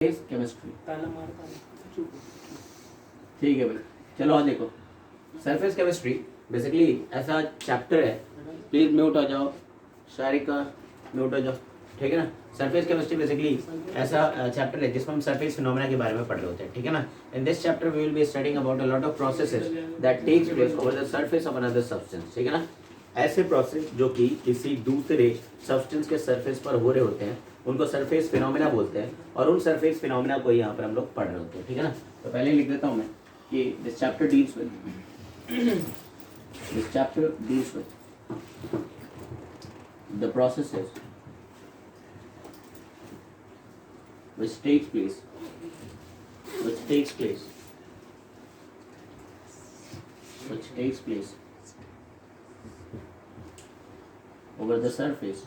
Chemistry ठीक है भाई। चलो और देखो सरफेस केमिस्ट्री बेसिकली ऐसा चैप्टर है। प्लीज म्यूट हो जाओ, शारिका म्यूट हो जाओ, ठीक है ना। सरफेस केमिस्ट्री बेसिकली ऐसा चैप्टर है जिसमें हम सरफेस फिनोमेना के बारे में पढ़ रहे होते हैं, ठीक है ना। In this chapter we will be studying about a lot of processes that takes place over the surface of another substance, ठीक है ना। ऐसे प्रोसेस जो कि किसी दूसरे सब्सटेंस के सरफेस पर हो रहे होते हैं उनको सरफेस फिनोमेना बोलते हैं, और उन सरफेस फिनोमेना को यहाँ पर हम लोग पढ़ रहे होते हैं, ठीक है ना। तो पहले लिख देता हूँ मैं कि this chapter deals with the processes which takes place over the surface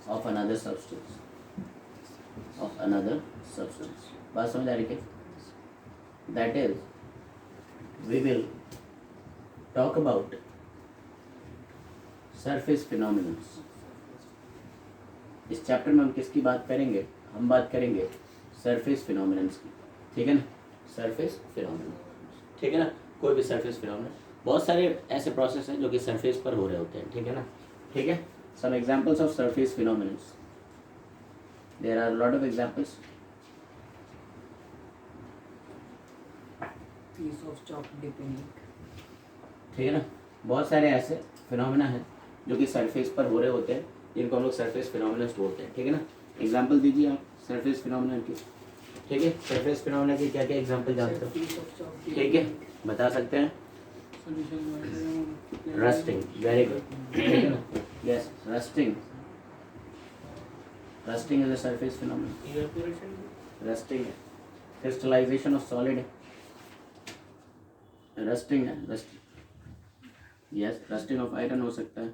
of another substance बात समझ आ रही है? That is, we will talk about surface phenomena. इस चैप्टर में हम किसकी बात करेंगे? हम बात करेंगे सरफेस फिनोमिनन्स की, ठीक है ना। सरफेस फिनोमिना, ठीक है ना। कोई भी सरफेस फिनोमिना, बहुत सारे ऐसे प्रोसेस हैं जो कि सरफेस पर हो रहे होते हैं, ठीक है ना। ठीक है, some examples of surface phenomenons, there are lot of examples. Piece of chalk dipping, ठीक है ना। बहुत सारे ऐसे फिनोमिना हैं जो कि सरफेस पर हो रहे होते हैं, जिनको हम लोग सरफेस फिनोमिनन्स बोलते हैं, ठीक है ना। एग्जांपल दीजिए आप सरफेस फिनोमिना की, ठीक है। सरफेस फिनोमिना की क्या क्या एग्जांपल जानते हो? ठीक है, बता सकते हैं। रस्टिंग, वेरी गुड, ठीक है ना। Yes, rusting is a surface phenomena. Rusting है, क्रिस्टलाइजेशन ऑफ सॉलिड है, रस्टिंग है। यस, रस्टिंग ऑफ आयरन हो सकता है।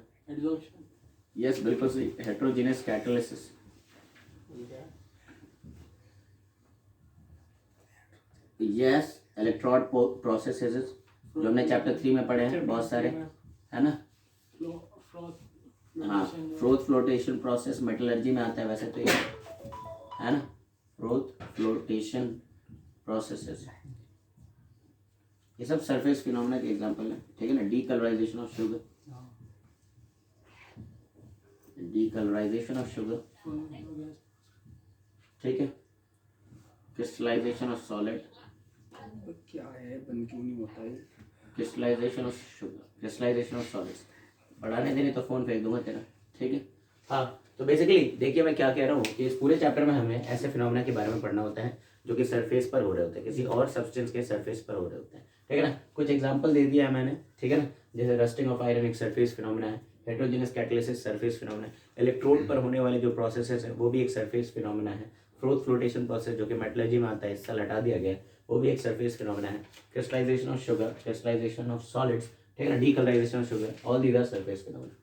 यस, बिल्कुल सही, heterogeneous catalysis. Yes, electrode processes जो हमने चैप्टर 3 में पढ़े हैं, बहुत सारे, है ना। हाँ, फ्रोथ फ्लोटेशन प्रोसेस मेटलर्जी में आता है वैसे तो ये, है ना। फ्रोथ फ्लोटेशन प्रोसेसेस, ये सब सरफेस फिनोमेना के एग्जांपल है, ठीक है ना। डीकलराइजेशन ऑफ शुगर, ठीक है। क्रिस्टलाइजेशन ऑफ सॉलिड, क्या है, बन क्यों नहीं होता है? Crystallization of sugar, crystallization of solids. पढ़ाने देने तो फोन फेंक दूंगा तेरा, ठीक है। हाँ, तो बेसिकली देखिए मैं क्या कह रहा हूँ कि इस पूरे चैप्टर में हमें ऐसे फिनोमेना के बारे में पढ़ना होता है जो कि सरफेस पर हो रहे होते हैं, किसी और सब्सटेंस के सरफेस पर हो रहे होते हैं, ठीक है ना। कुछ एग्जांपल दे दिया है मैंने, ठीक है ना। जैसे रस्टिंग ऑफ आयरन एक सरफेस फिनोमेना है, हेट्रोजीनियस कैटालिसिस सरफेस फिनोमेना है, इलेक्ट्रोड पर होने वाले जो प्रोसेसेस है वो भी एक सरफेस फिनोमेना है। फ्रोथ फ्लोटेशन प्रोसेस जो कि मेटलर्जी में आता है, इससे हटा दिया गया, वो भी एक सरफेस फिनोमेना है। Crystallization of sugar, crystallization of solids, ठीक है ना। Decolourization of sugar, all these are surface phenomena.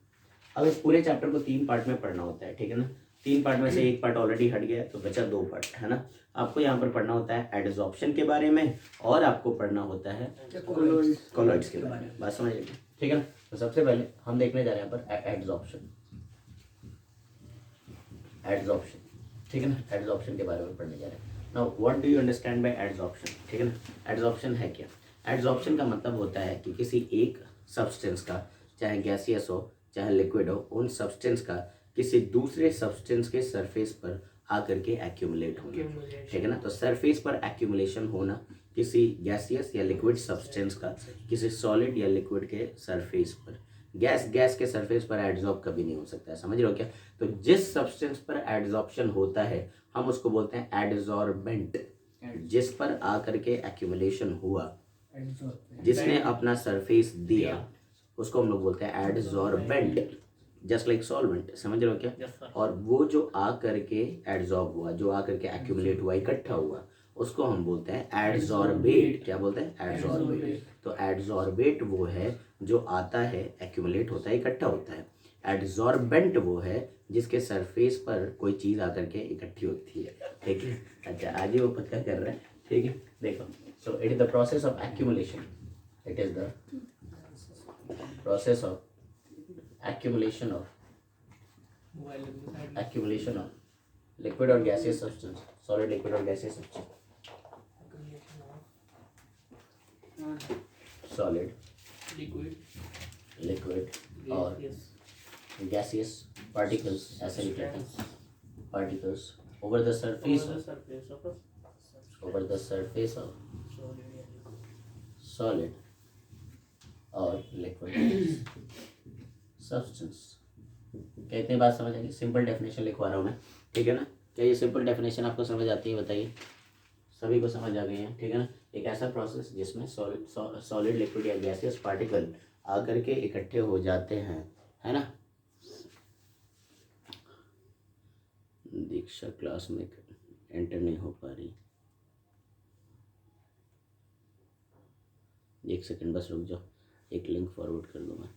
अब इस पूरे चैप्टर को 3 पार्ट में पढ़ना होता है, ठीक है ना। 3 पार्ट में से एक पार्ट ऑलरेडी हट गया तो बचा 2 पार्ट, है ना। आपको यहाँ पर पढ़ना होता है एडजॉर्प्शन के बारे में, और आपको पढ़ना होता है कोलॉइड्स के बारे में। बात समझ लीजिए, ठीक है ना। तो सबसे पहले हम देखने जा रहे हैं यहाँ पर एडजॉर्प्शन, ठीक है ना। एडजॉर्प्शन के बारे में पढ़ने जा रहे हैं। Now what do you understand by adsorption, ठीक है ना। एडजॉर्प्शन है क्या? एडजॉर्प्शन का मतलब होता है कि किसी एक सब्सटेंस का, चाहे गैसियस हो चाहे लिक्विड हो, उन सब्सटेंस का किसी दूसरे सब्सटेंस के सरफेस पर आकर के एक्यूमुलेट होना, ठीक है ना। तो सरफेस पर एक्यूमुलेशन होना किसी गैसियस या लिक्विड सब्सटेंस का किसी सॉलिड या लिक्विड के सरफेस पर। गैस के सरफेस पर एडजॉर्ब कभी नहीं हो सकता है, समझ रहे हो क्या। तो जिस सब्सटेंस पर एडजॉर्प्शन होता है हम उसको बोलते हैं एडजॉर्बेंट। जिस पर आकर के एक्यूमुलेशन हुआ, जिसने अपना सरफेस दिया, उसको हम लोग बोलते हैं एडजॉर्बेंट, जस्ट लाइक सॉल्वेंट, समझ रहे हो क्या। yes, और वो जो आ करके एडजॉर्ब हुआ, जो आ करके एक्यूमुलेट हुआ, इकट्ठा हुआ, उसको हम बोलते हैं एडजॉर्बेट। क्या बोलते हैं? एडजॉर्बेट। तो एडजॉर्बेट वो है जो आता है, एक्यूमुलेट होता है, इकट्ठा होता है। एडजॉर्बेंट वो है जिसके सरफेस पर कोई चीज आकर के इकट्ठी होती है, ठीक है। अच्छा, आज ही वो पक्का कर रहा है, ठीक है। देखो, so it is the process of accumulation, it is the process of accumulation of liquid और गैसियस सब्सटेंस, सॉलिड, लिक्विड और गैसियस सब्सटेंस, सॉलिड, लिक्विड और गैसियस पार्टिकल्स, ऐसे लिखते हैं, particles over the surface of solid और liquid substance. क्या इतनी बात समझ आएगी? सिंपल डेफिनेशन लिखवा रहा हूँ मैं, ठीक है ना। क्या ये सिंपल डेफिनेशन आपको समझ आती है? बताइए, सभी को समझ आ गई है, ठीक है ना। एक ऐसा प्रोसेस जिसमें सॉलिड, लिक्विड या गैसियस पार्टिकल आकर के इकट्ठे हो जाते हैं, है ना। दीक्षा क्लास में एंटर नहीं हो पा रही, एक सेकंड बस रुक जाओ, एक लिंक फॉरवर्ड कर दूँ मैं।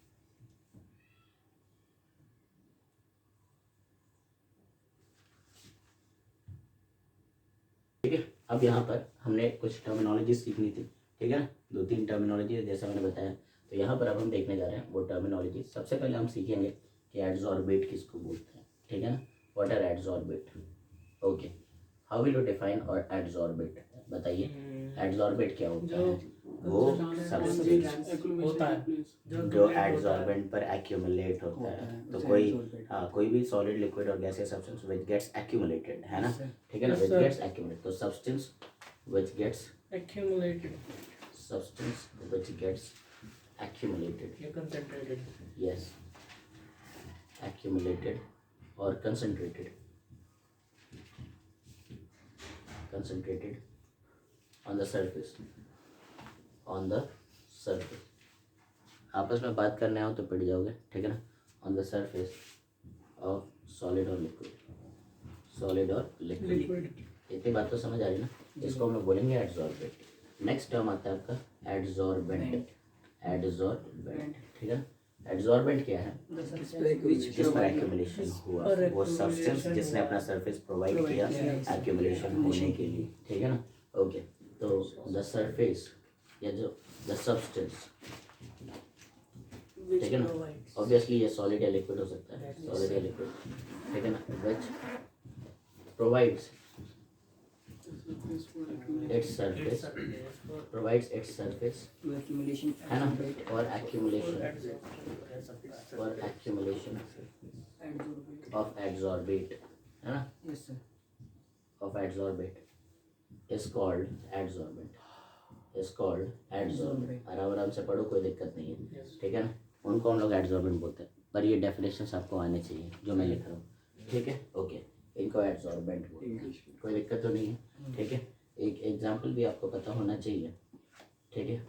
ठीक है, अब यहाँ पर हमने कुछ टर्मिनोलॉजी सीखनी थी, ठीक है ना। 2-3 टर्मिनोलॉजी जैसा मैंने बताया, तो यहाँ पर अब हम देखने जा रहे हैं वो टर्मिनोलॉजी। सबसे पहले हम सीखेंगे कि एडजॉर्बेट किसको बोलते हैं, ठीक है ना। What are adsorbate? Okay, how will you define और एडजॉर्बेट? बताइए, एडजॉर्बेट क्या होता है? वो सब्सटेंस होता है जो एडजॉर्बेंट पर एक्यूमुलेट होता है। तो कोई भी सॉलिड, लिक्विड और gaseous substance which gets accumulated, है ना, ठीक है ना, व्हिच गेट्स एक्यूमुलेटेड। तो substance which gets accumulated, substance which gets accumulated, concentrated, yes, accumulated or concentrated on the surface, आपस में बात करने आओ तो पिट जाओगे, ठीक है ना। On the surface of solid और लिक्विड, इतनी बात तो समझ आ रही ना। इसको हम लोग बोलेंगे एडजॉर्बेंट। नेक्स्ट टर्म आता है आपका एडजॉर्बेंट, ठीक है। एडजॉर्बेंट क्या है? जिस पर एक्यूमुलेशन हुआ, वो सब्सटेंस जिसने अपना सरफेस प्रोवाइड किया एक्यूमुलेशन होने के लिए, ठीक है ना। ओके, तो द सरफेस या जो द सब्सटेंस, ठीक है ना। ऑब्वियसली ये सॉलिड या लिक्विड हो सकता है, सॉलिड या लिक्विड, ठीक है ना। Which provides its surface to accumulation, है ना, और accumulation of adsorbate, है ना, yes sir, of adsorbate is called adsorbent, आराम से पढ़ो, कोई दिक्कत नहीं है, ठीक है ना। उनको हम लोग एडजॉर्बेंट बोलते हैं, पर ये डेफिनेशंस आपको आने चाहिए जो मैं लिख रहा हूँ, ठीक है। ओके, इनको एडजॉर्बेंट बोलते हैं, कोई दिक्कत तो नहीं है, ठीक है। एक एग्जांपल भी आपको पता होना चाहिए, ठीक है।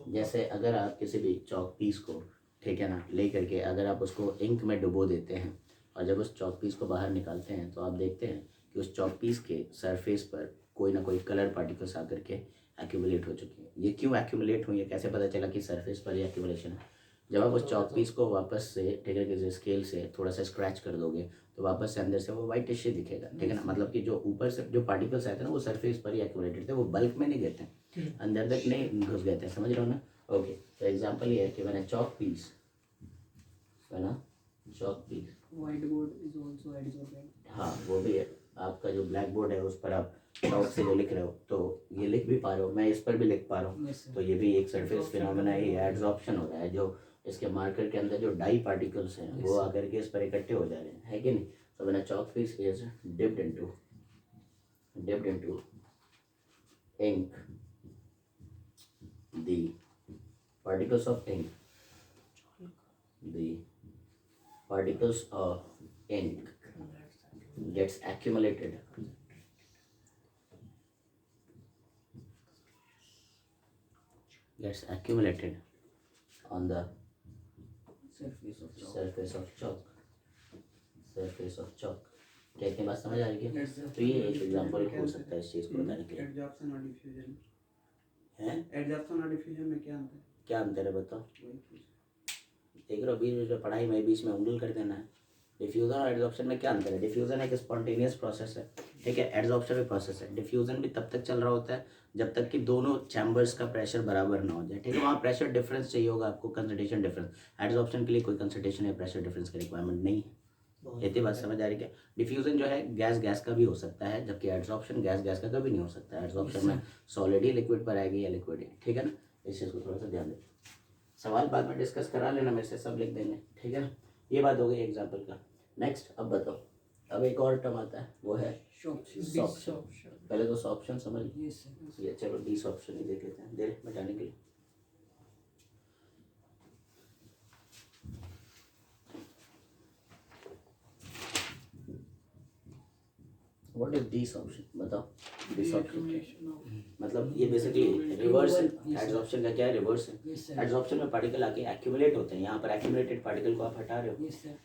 जैसे अगर आप किसी भी चॉक पीस को, ठीक है ना, ले करके अगर आप उसको इंक में डुबो देते हैं और जब उस चॉक पीस को बाहर निकालते हैं तो आप देखते हैं कि उस चॉक पीस के सरफेस पर कोई ना कोई कलर पार्टिकल्स आकर के एक्यूमुलेट हो चुकी है। ये क्यों एक्यूमुलेट हुई है, कैसे पता चला कि सरफेस पर ये एक्यूमुलेशन है? जब आप उस चॉक पीस को वापस से, ठीक है, किसी स्केल से थोड़ा सा स्क्रैच कर दोगे तो वापस से अंदर से वो वाइट टिश्यू दिखेगा, ठीक है ना। मतलब कि जो ऊपर से जो पार्टिकल्स आते हैं ना वो सरफेस पर ही एक्यूमुलेटेड थे, वो बल्क में नहीं गए थे, अंदर तक नहीं घुस गए थे, समझ रहे हो ना। ओके, तो एग्जांपल ये है कि मैंने chalk piece white board is also adsorbent, हाँ वो भी है। आपका जो ब्लैक बोर्ड है उस पर आप चॉक से जो लिख रहे हो तो ये लिख भी पा रहे हो, मैं इस पर भी लिख पा रहा हूँ, yes sir, तो ये भी एक सरफेस फिनोमेना ही एडसॉर्प्शन हो रहा है। जो इसके मार्कर के अंदर जो डाई पार्टिकल्स हैं वो आकर के इस पर इकट्ठे हो जा रहे हैं, है कि नहीं। So when a chalk piece is dipped into ink, the particles of ink gets accumulated on the surface of chalk, क्या इतनी बात समझ आ रही है? तो ये एक एग्जांपल हो सकता है इस चीज़ को बताने के लिए। एडजॉर्प्शन और डिफ्यूजन हैं? एडजॉर्प्शन और डिफ्यूजन में क्या अंतर है? क्या अंतर है बताओ? देख रहे हो, बीच में पढ़ाई में बीच में उंगल कर देना है। डिफ्यूजन और एडजॉर्प्शन में क्या अंतर है? डिफ्यूजन एक स्पॉन्टेनियस प्रोसेस है, ठीक है। एडजॉर्प्शन भी प्रोसेस है। डिफ्यूजन भी तब तक चल रहा होता है जब तक कि दोनों चैम्बर्स का प्रेशर बराबर ना हो जाए, ठीक है। वहाँ प्रेशर डिफरेंस चाहिए होगा आपको, कंसंट्रेशन डिफरेंस। एडजॉर्प्शन के लिए कोई कंसंट्रेशन या प्रेशर डिफरेंस की रिक्वायरमेंट नहीं है, इतनी बात समझ आ रही क्या? डिफ्यूजन जो है गैस गैस का भी हो सकता है, जबकि एड्सॉर्प्शन गैस गैस का कभी नहीं हो सकता। एड्सॉर्प्शन में सॉलिड ही लिक्विड पर आएगी या लिक्विड ही, ठीक है ना। इस चीज़ को थोड़ा सा ध्यान दें। सवाल बाद में डिस्कस करा लेना, मेरे से सब लिख देंगे, ठीक है ना। ये बात हो गई एग्जाम्पल का। नेक्स्ट अब बताओ, अब एक और टर्म आता है, वो है सॉर्प्शन। पहले तो सॉर्प्शन समझ ये, चलो डिसॉर्प्शन ही देख लेते हैं, दे मिटाने के लिए। व्हाट इज डिसॉर्प्शन, बताओ। डिसॉर्प्शन मतलब ये बेसिकली रिवर्स है। एडसॉर्प्शन का क्या है? रिवर्स है। एडसॉर्प्शन में पार्टिकल आके एक्यूमुलेट होते हैं, यहाँ पर एक्यूमुलेटेड पार्टिकल को आप हटा रहे हो।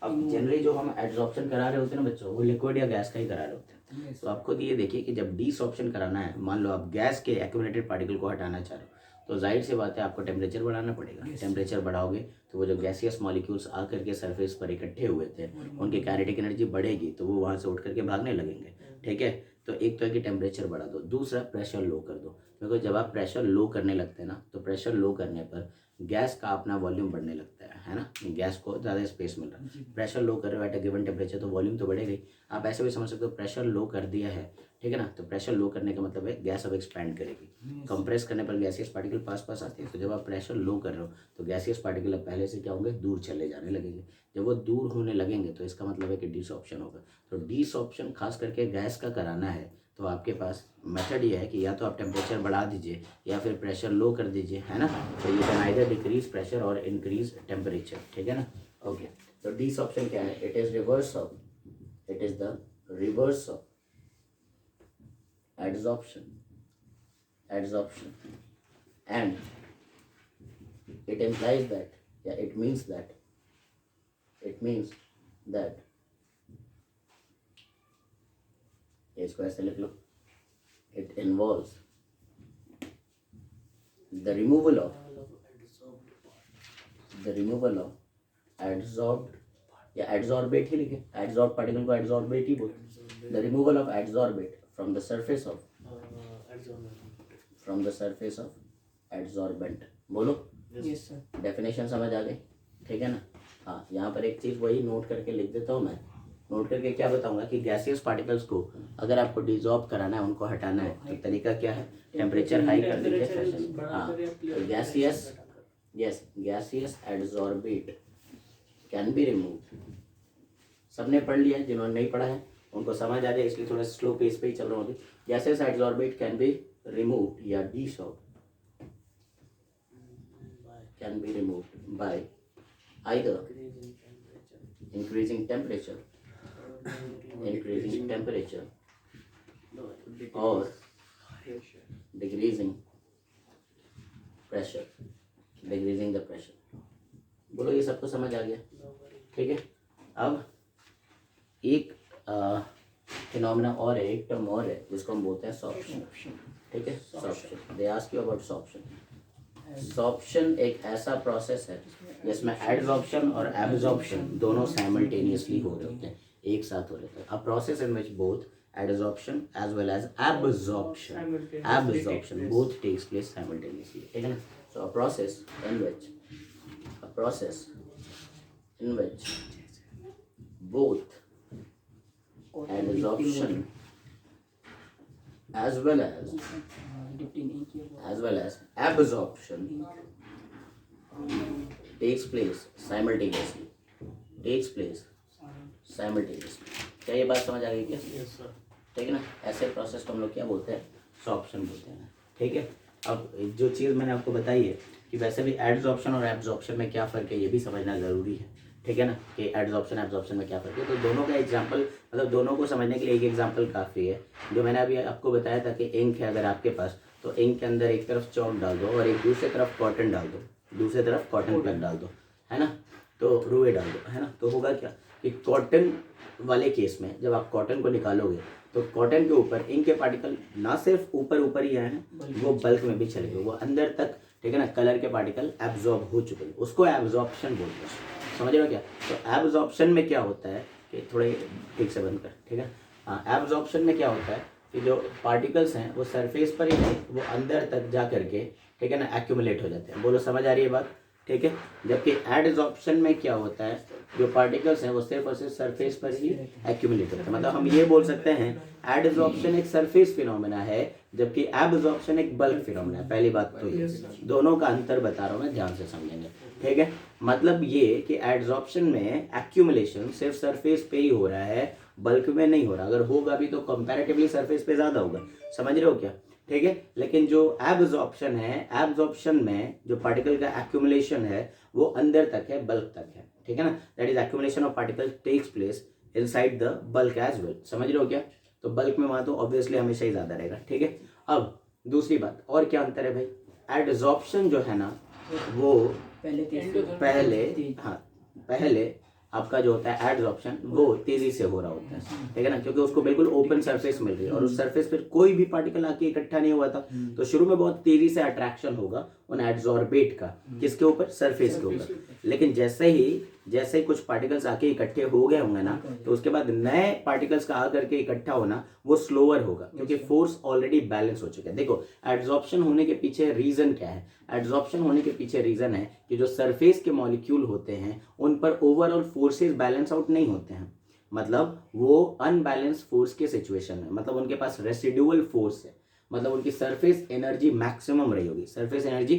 अब जनरली जो हम एडसॉर्प्शन करा रहे होते हैं ना बच्चों, वो लिक्विड या गैस का ही करा रहे होते हैं। तो आप खुद ये देखिए कि जब डिसॉर्प्शन कराना है, मान लो आप गैस के एक्यूमुलेटेड पार्टिकल को हटाना चाह रहे हो, तो जाहिर सी बात है आपको टेम्परेचर बढ़ाना पड़ेगा। टेम्परेचर बढ़ाओगे तो वो जो गैसियस मॉलिक्यूल्स आकर के सरफेस पर इकट्ठे हुए थे, उनकी काइनेटिक एनर्जी बढ़ेगी, तो वो वहाँ से उठ करके भागने लगेंगे, ठीक है। तो एक तो है कि टेम्परेचर बढ़ा दो, दूसरा प्रेशर लो कर दो, क्योंकि जब आप प्रेशर लो करने लगते हैं ना, तो प्रेशर लो करने पर गैस का अपना वॉल्यूम बढ़ने लगता है ना। गैस को ज़्यादा स्पेस मिल रहा है। प्रेशर लो कर रहे हो एट अ गिवन टेम्परेचर, तो वॉल्यूम तो बढ़ेगा ही। आप ऐसे भी समझ सकते हो, प्रेशर लो कर दिया है, ठीक है ना, तो प्रेशर लो करने का मतलब है गैस अब एक्सपैंड करेगी। कंप्रेस करने पर गैसियस पार्टिकल पास पास आते हैं, तो जब आप प्रेशर लो कर रहे हो तो गैसियस पार्टिकल अब पहले से क्या होंगे? दूर चले जाने लगेंगे। जब वो दूर होने लगेंगे तो इसका मतलब है कि डिसऑर्प्शन होगा। तो डिसऑर्प्शन खास करके गैस का कराना है, तो आपके पास मेथड ये है कि या तो आप टेम्परेचर बढ़ा दीजिए या फिर प्रेशर लो कर दीजिए, है ना। तो you can either decrease pressure और इंक्रीज टेम्परेचर, ठीक है ना। ओके, तो डिसऑर्प्शन क्या है? It is reverse of, it is the reverse of adsorption and it implies that, yeah, it means that इसको ऐसे लिख लो, it involves the removal of adsorbed या adsorbate ही लिखे, adsorbed particle को adsorbate ही बोलते हैं। The removal of adsorbate from the surface of adsorbent, बोलो। Yes sir. Definition समझ आ गई, ठीक है ना। हाँ, यहाँ पर एक चीज़ वही नोट करके लिख देता हूँ मैं। नोट करके क्या बताऊंगा कि गैसियस पार्टिकल्स को अगर आपको डिसॉल्व कराना है, उनको हटाना है, तो तरीका क्या है? टेम्परेचर हाई कर दीजिए, प्रेशर, हाँ। Gaseous adsorbate can be remove. सबने पढ़ लिया है, जिन्होंने नहीं पढ़ा है उनको समझ आ जाए, इसलिए थोड़ा स्लो पेस पे ही चल रहा हूँ अभी। गैसेस एडसॉर्बेट कैन बी रिमूव्ड या dissolved can be removed by either increasing temperature or decreasing the pressure। बोलो, ये सबको समझ आ गया, ठीक है। अब एक फिनोमेना और है, एक टर्म और है जिसको हम बोलते हैं सॉर्प्शन, ठीक है। Sorption, they ask you about sorption. Sorption एक ऐसा प्रोसेस है जिसमें एडसॉर्प्शन और एब्जॉर्प्शन दोनों साइमल्टेनियसली हो रहे होते हैं, एक साथ हो रहे हैं। A process in which both adsorption as well as absorption both takes place simultaneously, ठीक है ना। So a process in which both adsorption as well as absorption takes place simultaneously। क्या ये बात समझ आ गई क्या? ठीक है ना। ऐसे प्रोसेस को हम लोग क्या बोलते हैं? सॉर्प्शन बोलते हैं, ठीक है। अब जो चीज़ मैंने आपको बताई है कि वैसे भी एडसॉर्प्शन और एब्जॉर्प्शन में क्या फ़र्क है, ये भी समझना ज़रूरी है, ठीक है ना, कि एब्जॉर्प्शन में क्या फ़र्क है। तो दोनों का एग्जांपल, मतलब दोनों को समझने के लिए एक एग्जांपल काफ़ी है। जो मैंने अभी आपको बताया था कि इंक है अगर आपके पास, तो इंक के अंदर एक तरफ चॉक डाल दो और एक दूसरी तरफ कॉटन डाल दो, दूसरी तरफ कॉटन प्लग डाल दो, है ना, तो रुए डाल दो, है ना। तो होगा क्या कि कॉटन वाले केस में जब आप कॉटन को निकालोगे तो कॉटन के ऊपर इंक के पार्टिकल ना सिर्फ ऊपर ही आए हैं, वो बल्क में भी चले गए, वो अंदर तक, ठीक है ना, कलर के पार्टिकल एब्जॉर्ब हो चुके हैं, उसको एब्जॉर्प्शन बोलते हैं। समझ रहे हो क्या? तो एब्जॉर्प्शन में क्या होता है कि थोड़े ठीक से बंद कर, ठीक है। हाँ, एब्जॉर्प्शन में क्या होता है कि जो पार्टिकल्स हैं वो सरफेस पर ही नहीं, वो अंदर तक जा करके, ठीक है ना, एक्यूमुलेट हो जाते हैं। बोलो, समझ आ रही है बात? ठीक है। जबकि एडजॉर्प्शन में क्या होता है, जो पार्टिकल्स हैं वो सिर्फ और सिर्फ सरफेस पर ही एक्यूमुलेट होते हैं। मतलब हम ये बोल सकते हैं एडजॉर्प्शन एक सरफेस फिनोमेना है, जबकि एब्जॉर्प्शन एक बल्क फिनोमेना है। पहली बात तो ये, दोनों का अंतर बता रहा हूँ मैं, ध्यान से समझेंगे, ठीक है। मतलब ये कि एडजॉर्प्शन में एक्यूमुलेशन सिर्फ सरफेस पे ही हो रहा है, बल्क में नहीं हो रहा। अगर होगा भी तो कंपैरेटिवली सरफेस पे ज्यादा होगा, समझ रहे हो क्या, ठीक है। लेकिन जो एब्जॉर्प्शन है, एब्जॉर्प्शन में जो पार्टिकल का एक्यूमुलेशन है वो अंदर तक है, बल्क तक है, ठीक है ना। That is accumulation of particle takes place inside the bulk as well, समझ रहे हो क्या। तो बल्क में वहां तो ऑब्वियसली हमेशा ही ज्यादा रहेगा, ठीक है। अब दूसरी बात, और क्या अंतर है भाई, एडजॉर्प्शन जो है ना वो पहले आपका जो होता है एडजॉर्प्शन वो तेजी से हो रहा होता है, ठीक है ना, क्योंकि उसको बिल्कुल ओपन सरफेस मिल रही है और उस सरफेस पर कोई भी पार्टिकल आके इकट्ठा नहीं हुआ था। तो शुरू में बहुत तेजी से अट्रैक्शन होगा उन एडजॉर्बेट का, किसके ऊपर, सरफेस के ऊपर। लेकिन जैसे ही कुछ पार्टिकल्स आके इकट्ठे हो गए होंगे ना, तो उसके बाद नए पार्टिकल्स का आकर के इकट्ठा होना वो स्लोअर होगा, क्योंकि फोर्स ऑलरेडी बैलेंस हो चुका है। देखो एडजॉर्प्शन होने के पीछे रीजन क्या है, एडजॉर्प्शन होने के पीछे रीजन है कि जो सरफेस के मॉलिक्यूल होते हैं उन पर ओवरऑल फोर्सेस बैलेंस आउट नहीं होते हैं। मतलब वो अनबैलेंस फोर्स के सिचुएशन में, मतलब उनके पास रेसिडुअल फोर्स है, मतलब उनकी सरफेस एनर्जी मैक्सिमम रही होगी। सरफेस एनर्जी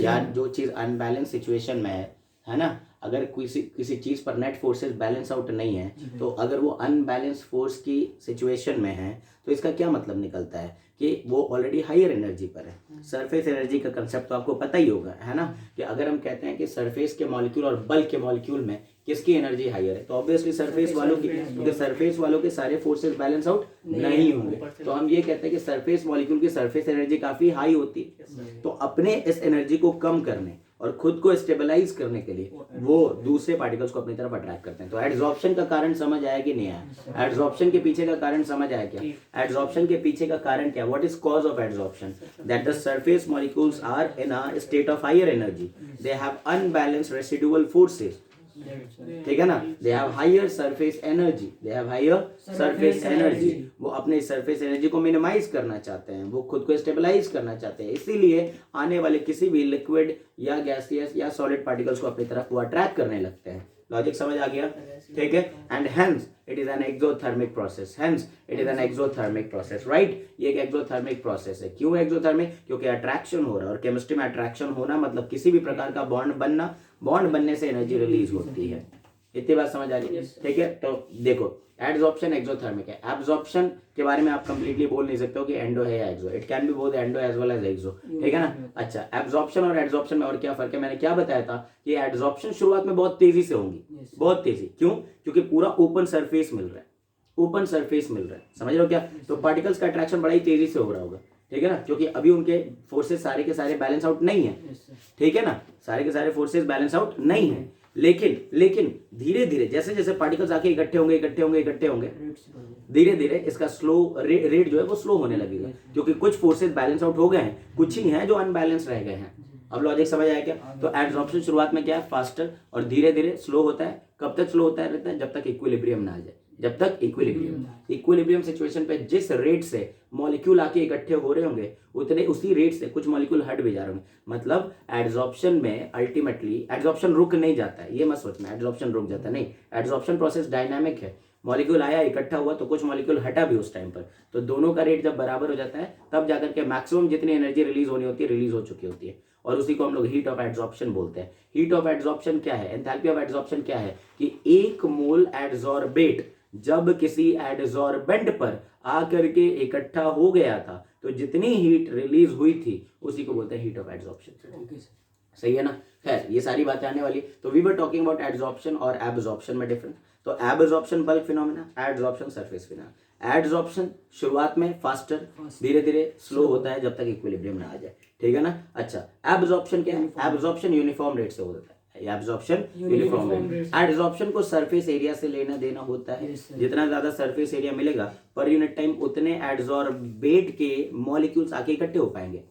यार, जो चीज अनबैलेंस सिचुएशन में है ना, अगर किसी चीज पर नेट फोर्सेस बैलेंस आउट नहीं है, तो अगर वो अनबैलेंस फोर्स की सिचुएशन में है तो इसका क्या मतलब निकलता है कि वो ऑलरेडी हायर एनर्जी पर है। सरफेस एनर्जी का कंसेप्ट तो आपको पता ही होगा, है ना, कि अगर हम कहते हैं कि सरफेस के मॉलिक्यूल और बल्क के मॉलिक्यूल में किसकी एनर्जी हायर है, तो ऑब्वियसली सरफेस वालों की, क्योंकि सरफेस वालों के सारे फोर्सेस बैलेंस आउट नहीं होंगे। तो हम ये कहते हैं कि सरफेस मॉलिक्यूल की सरफेस एनर्जी काफी हाई होती है। तो अपने इस एनर्जी को कम करने और खुद को स्टेबलाइज करने के लिए वो दूसरे पार्टिकल्स को अपनी तरफ अट्रैक्ट करते हैं। तो एडजॉर्प्शन का कारण समझ आया कि नहीं आया, एडजॉर्प्शन के पीछे का कारण समझ आया क्या, एडजॉर्प्शन के पीछे का कारण क्या, what is cause of adsorption, that the surface molecules are in a state of higher energy, they have unbalanced residual forces, ठीक है ना, they have higher surface energy, they have higher surface energy. वो अपने surface energy को minimise करना चाहते हैं, वो खुद को स्टेबलाइज करना चाहते हैं, इसीलिए आने वाले किसी भी लिक्विड या गैसियस या सॉलिड पार्टिकल्स को अपनी तरफ वो अट्रैक्ट करने लगते हैं। लॉजिक समझ आ गया, ठीक है। And hence it is an exothermic process, hence it is an exothermic process, right. ये एक एक्सोथर्मिक प्रोसेस है। क्यों एक्सोथर्मिक, क्योंकि अट्रैक्शन हो रहा है, और केमिस्ट्री में अट्रैक्शन होना मतलब किसी भी प्रकार का बॉन्ड बनना, बॉन्ड बनने से एनर्जी रिलीज होती है। इतनी बात समझ आ रही है, ठीक है। तो देखो एडजॉर्प्शन एक्सोथर्मिक है, एब्जॉर्प्शन के बारे में आप कंप्लीटली बोल नहीं सकते हो कि एंडो है या exo, it can be both endo as well as exo, ठीक है ना। अच्छा, एब्जॉर्प्शन और एडजॉर्प्शन में और क्या फर्क है, मैंने क्या बताया था कि एडजॉर्प्शन शुरुआत में बहुत तेजी से होंगी, बहुत तेजी, क्यों, क्योंकि पूरा ओपन सरफेस मिल रहा है, ओपन सरफेस मिल रहा है, समझ रहे हो क्या। तो पार्टिकल्स का अट्रैक्शन बड़ा ही तेजी से हो रहा होगा, ठीक है ना, क्योंकि अभी उनके फोर्सेस सारे के सारे बैलेंस आउट नहीं है, ठीक है ना, सारे के सारे फोर्सेस बैलेंस आउट नहीं है। लेकिन धीरे धीरे जैसे जैसे पार्टिकल्स आके इकट्ठे होंगे धीरे धीरे इसका स्लो रेट जो है वो स्लो होने लगेगा, क्योंकि कुछ फोर्सेस बैलेंस आउट हो गए हैं, कुछ ही हैं जो अनबैलेंस रह गए हैं। अब लॉजिक समझ आया क्या। तो एब्जॉर्प्शन शुरुआत में क्या है, फास्टर, और धीरे धीरे स्लो होता है। कब तक स्लो होता है, रहता है जब तक इक्विलिब्रियम ना आ जाए, जब तक इक्विलिब्रियम सिचुएशन पे जिस रेट से मॉलिक्यूल आके इकट्ठे हो रहे होंगे उसी रेट से कुछ मॉलिक्यूल हट भी जा रहे होंगे। मतलब एडजॉर्प्शन में अल्टीमेटली एडजॉर्प्शन रुक नहीं जाता है, ये मत सोचना एडजॉर्प्शन रुक जाता है, नहीं। एडजॉर्प्शन प्रोसेस डायनामिक है, मॉलिक्यूल आया इकट्ठा हुआ तो कुछ मॉलिक्यूल हटा भी उस टाइम पर, तो दोनों का रेट जब बराबर हो जाता है तब जाकर के मैक्सिमम जितनी एनर्जी रिलीज होनी होती है रिलीज हो चुकी होती है, और उसी को हम लोग हीट ऑफ एडजॉर्प्शन बोलते हैं। हीट ऑफ एडजॉर्प्शन क्या है, एंथैल्पी ऑफ एडजॉर्प्शन क्या है, कि एक मोल एडजॉर्बेट जब किसी एडजॉर्बेंट पर आकर के इकट्ठा हो गया था तो जितनी हीट रिलीज हुई थी उसी को बोलते हैं हीट ऑफ एडजॉर्प्शन, सही है ना। खैर ये सारी बातें आने वाली। तो we were talking about adsorption और एब्जॉर्प्शन में डिफरेंस। तो absorption bulk phenomena, adsorption surface phenomena. Adsorption शुरुआत में फास्टर, धीरे धीरे स्लो होता है जब तक इक्विलिब्रियम ना आ जाए, ठीक है ना। अच्छा, एब्जॉर्प्शन क्या है, एब्जॉर्प्शन यूनिफॉर्म रेट से होता है, एब्जॉर्प्शन यूनिफॉर्म रेट। एडजॉर्प्शन को सरफेस एरिया से लेना देना होता है, जितना ज्यादा सरफेस एरिया मिलेगा पर यूनिट टाइम उतने एडजॉर्बेट के मॉलिक्यूल्स आके इकट्ठे हो पाएंगे,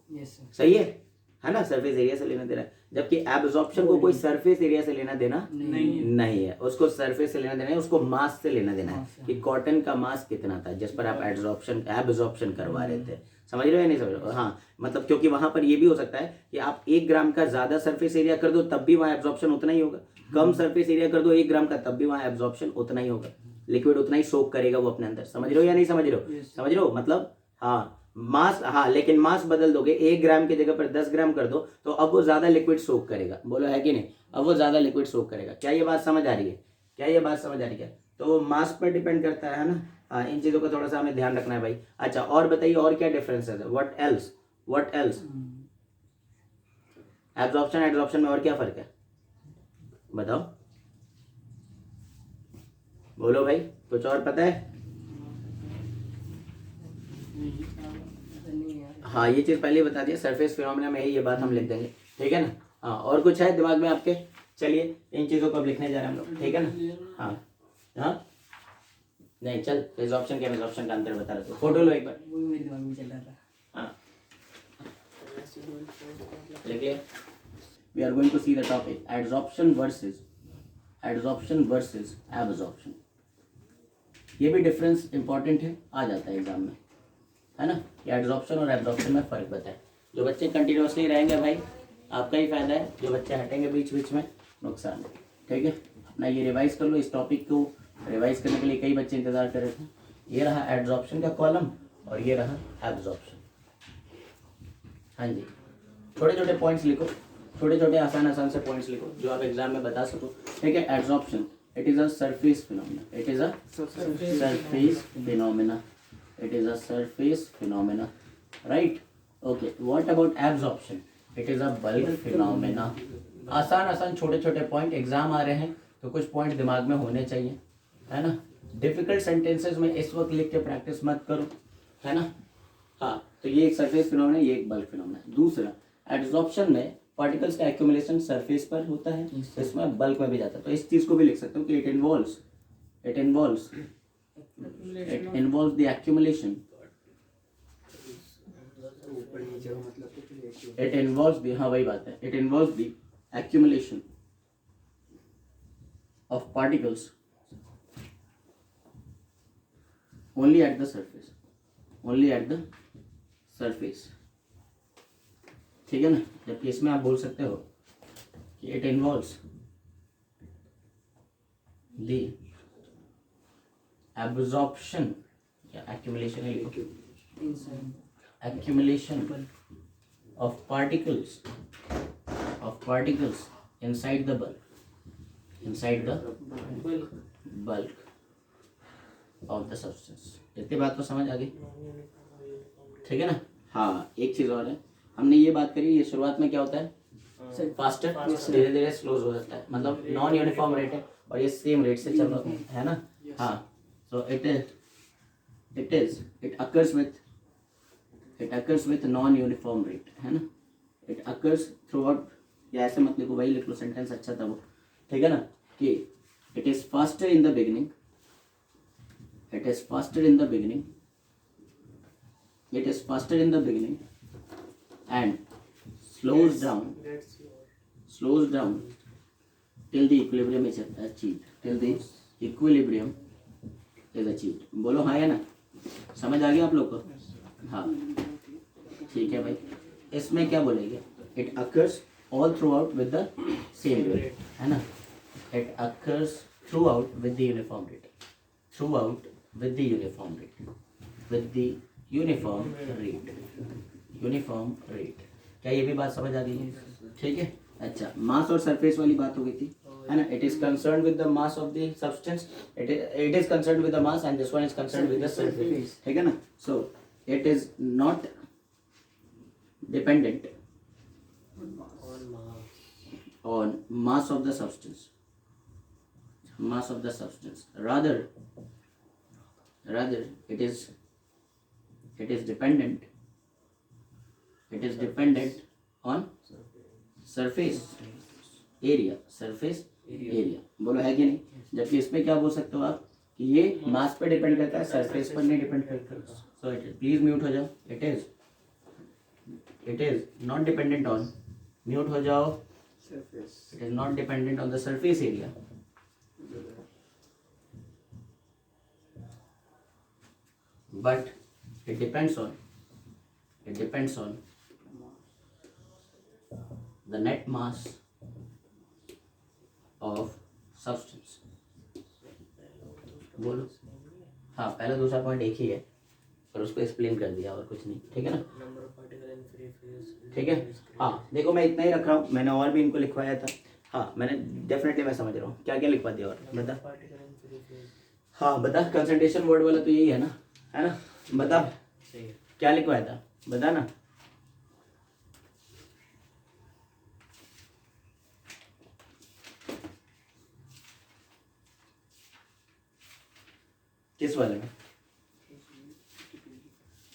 सही है है ना, सरफेस एरिया से लेना देना है। जबकि एब्जॉर्प्शन को कोई सरफेस एरिया से लेना देना नहीं है, उसको सरफेस से लेना देना है, उसको मास से लेना देना है कि कॉटन का मास कितना था जिस पर आप एब्जॉर्प्शन करवा रहे थे। समझ रहे हो या नहीं समझ रहे हो? हाँ, मतलब क्योंकि वहां पर ये भी हो सकता है कि आप 1 ग्राम का ज्यादा सरफेस एरिया कर दो तब भी वहां एब्जॉर्प्शन उतना ही होगा, कम सरफेस एरिया कर दो 1 ग्राम का तब भी वहां एब्जॉर्प्शन उतना ही होगा, लिक्विड उतना ही सोक करेगा वो अपने अंदर। समझ रहे हो या नहीं समझ रहे हो? समझ रहे हो मतलब, हाँ मास, हाँ लेकिन मास बदल दोगे, 1 ग्राम की जगह पर 10 ग्राम कर दो तो अब वो ज्यादा लिक्विड सोक करेगा। बोलो है कि नहीं? अब वो ज्यादा लिक्विड सोक करेगा। क्या ये बात समझ आ रही है? क्या ये बात समझ आ रही है? तो मास पर डिपेंड करता है ना। हाँ, इन चीजों का थोड़ा सा हमें ध्यान रखना है भाई। अच्छा और बताइए और क्या डिफरेंस है? व्हाट एल्स एब्जॉर्प्शन एडजॉर्प्शन में और क्या फर्क है बताओ, बोलो भाई, कुछ और पता है? हाँ ये चीज पहले बता दिया, सरफेस फिनोमेना में ही ये बात हम लिख देंगे, ठीक है ना। हाँ और कुछ है दिमाग में आपके? चलिए इन चीजों को अब लिखने जा रहे हैं हम लोग, ठीक है ना। हाँ हाँ नहीं चल, एब्जॉर्प्शन के एब्जॉर्प्शन का अंतर बता रहे थे, फोटो लो एक बार। वो मेरे दिमाग में चल रहा था। हाँ लिखिए, we are going to see the topic adsorption versus absorption. ये भी डिफरेंस इंपॉर्टेंट है, आ जाता है एग्जाम में, है ना। कि एडजॉर्प्शन और एब्जॉर्प्शन में फर्क बताए। जो बच्चे कंटिन्यूसली रहेंगे भाई आपका ही फायदा है, जो बच्चे हटेंगे बीच बीच में नुकसान है, ठीक है। अपना ये रिवाइज कर लो, इस टॉपिक को रिवाइज करने के लिए कई बच्चे इंतजार कर रहे थे। ये रहा एडजॉर्प्शन का कॉलम और ये रहा एब्जॉर्प्शन। हाँ जी, छोटे छोटे पॉइंट्स लिखो, छोटे छोटे आसान से पॉइंट्स लिखो जो आप एग्जाम में बता सको, ठीक है। Adsorption, it is a surface phenomena, it is a surface phenomena, it is a surface phenomena, right? Okay, what about absorption? It is a bulk phenomena. आसान छोटे छोटे पॉइंट, एग्जाम आ रहे हैं तो कुछ पॉइंट दिमाग में होने चाहिए, है ना। डिफिकल्ट सेंटेंसेस में इस वक्त लिख के प्रैक्टिस मत करो, है ना। हाँ तो ये एक सरफेस फिनोमेना, ये एक बल्क फिनोमेना है। दूसरा एब्जॉर्प्शन में पार्टिकल्स का एक्यूमुलेशन सरफेस पर होता है, इसमें बल्क में भी जाता है। तो इस चीज को भी लिख सकते हो कि it involves the accumulation, it involves the, हाँ वही बात है, it involves the accumulation of particles only at the surface, ठीक है ना। जबकि इसमें आप बोल सकते हो कि it involves the absorption या accumulation है, accumulation of particles inside the bulk of the substance। इतनी बात तो समझ आ गई, ठीक है ना। हाँ एक चीज और है, हमने ये बात करी, ये शुरुआत में क्या होता है फास्टर, धीरे धीरे स्लो हो जाता है, मतलब नॉन यूनिफॉर्म रेट है और ये सेम रेट से चल रहा है ना। हाँ so it occurs with non-uniform rate, है ना। it occurs throughout, या ऐसे मत लिखो, वही लिख लो, सेंटेंस अच्छा था वो, ठीक है ना। कि it is faster in the beginning and slows down till the equilibrium is achieved, बोलो हाँ या ना, समझ आ गया आप लोग को? हाँ ठीक है भाई। इसमें क्या बोलेंगे, it occurs all through out with the same rate, है ना। It occurs through out with the uniform rate, क्या ये भी बात समझ आ गई है? ठीक है। अच्छा मास और सरफेस वाली बात हो गई थी, है ना। It is concern with the mass of the substance, it is concern with the mass and this one is concern with the surface, ठीक है ना। So it is not dependent on mass of the substance, rather it is dependent on surface area, बोलो है कि नहीं। जबकि इसमें क्या बोल सकते हो आप कि ये मास पे डिपेंड करता है, सरफेस पर नहीं डिपेंड करता। सो इट प्लीज म्यूट हो जाओ। It is it is not dependent on, mute हो जाओ, surface. It is not dependent on the surface area, but it depends on the net mass of substance. बोलो। हाँ, पहला दूसरा point एक ही है और उसको एक्सप्लेन कर दिया और कुछ नहीं, ठीक है ना। Number of particle in free phase, ठीक है, हाँ देखो मैं इतना ही रख रहा हूँ, मैंने और भी इनको लिखवाया था। हाँ मैंने डेफिनेटली, मैं समझ रहा हूँ क्या क्या लिखवा दिया और बता। पार्टिकल इन फ्री फेज, हाँ बता, कंसंट्रेशन वर्ड वाला तो यही है ना, है ना, बता सही है। क्या लिखवाया था, बता ना। किस वाले में,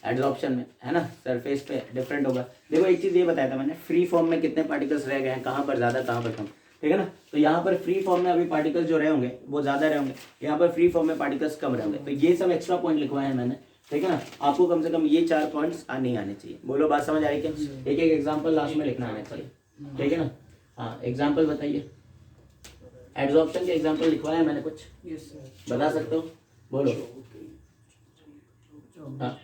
एडजॉर्प्शन में, है ना, सरफेस पे डिफरेंट होगा। देखो एक चीज़ ये बताया था मैंने, फ्री फॉर्म में कितने पार्टिकल्स रह गए हैं, कहाँ पर ज़्यादा कहाँ पर कम, ठीक है ना। तो यहाँ पर फ्री फॉर्म में अभी पार्टिकल्स जो रहे होंगे वो ज़्यादा रहे होंगे, यहाँ पर फ्री फॉर्म में पार्टिकल्स कम रहे होंगे। तो ये सब एक्स्ट्रा पॉइंट लिखवाए हैं मैंने, ठीक है ना। आपको कम से कम ये 4 पॉइंट्स नहीं आने चाहिए। बोलो बात समझ आ रही क्या, एक एक एग्जाम्पल लास्ट में लिखना आना चाहिए, ठीक है ना। हाँ एग्जाम्पल बताइए, एडजॉर्प्शन के एग्जाम्पल लिखवाए हैं मैंने कुछ, Yes sir. बता सकते हो, बोलो। हाँ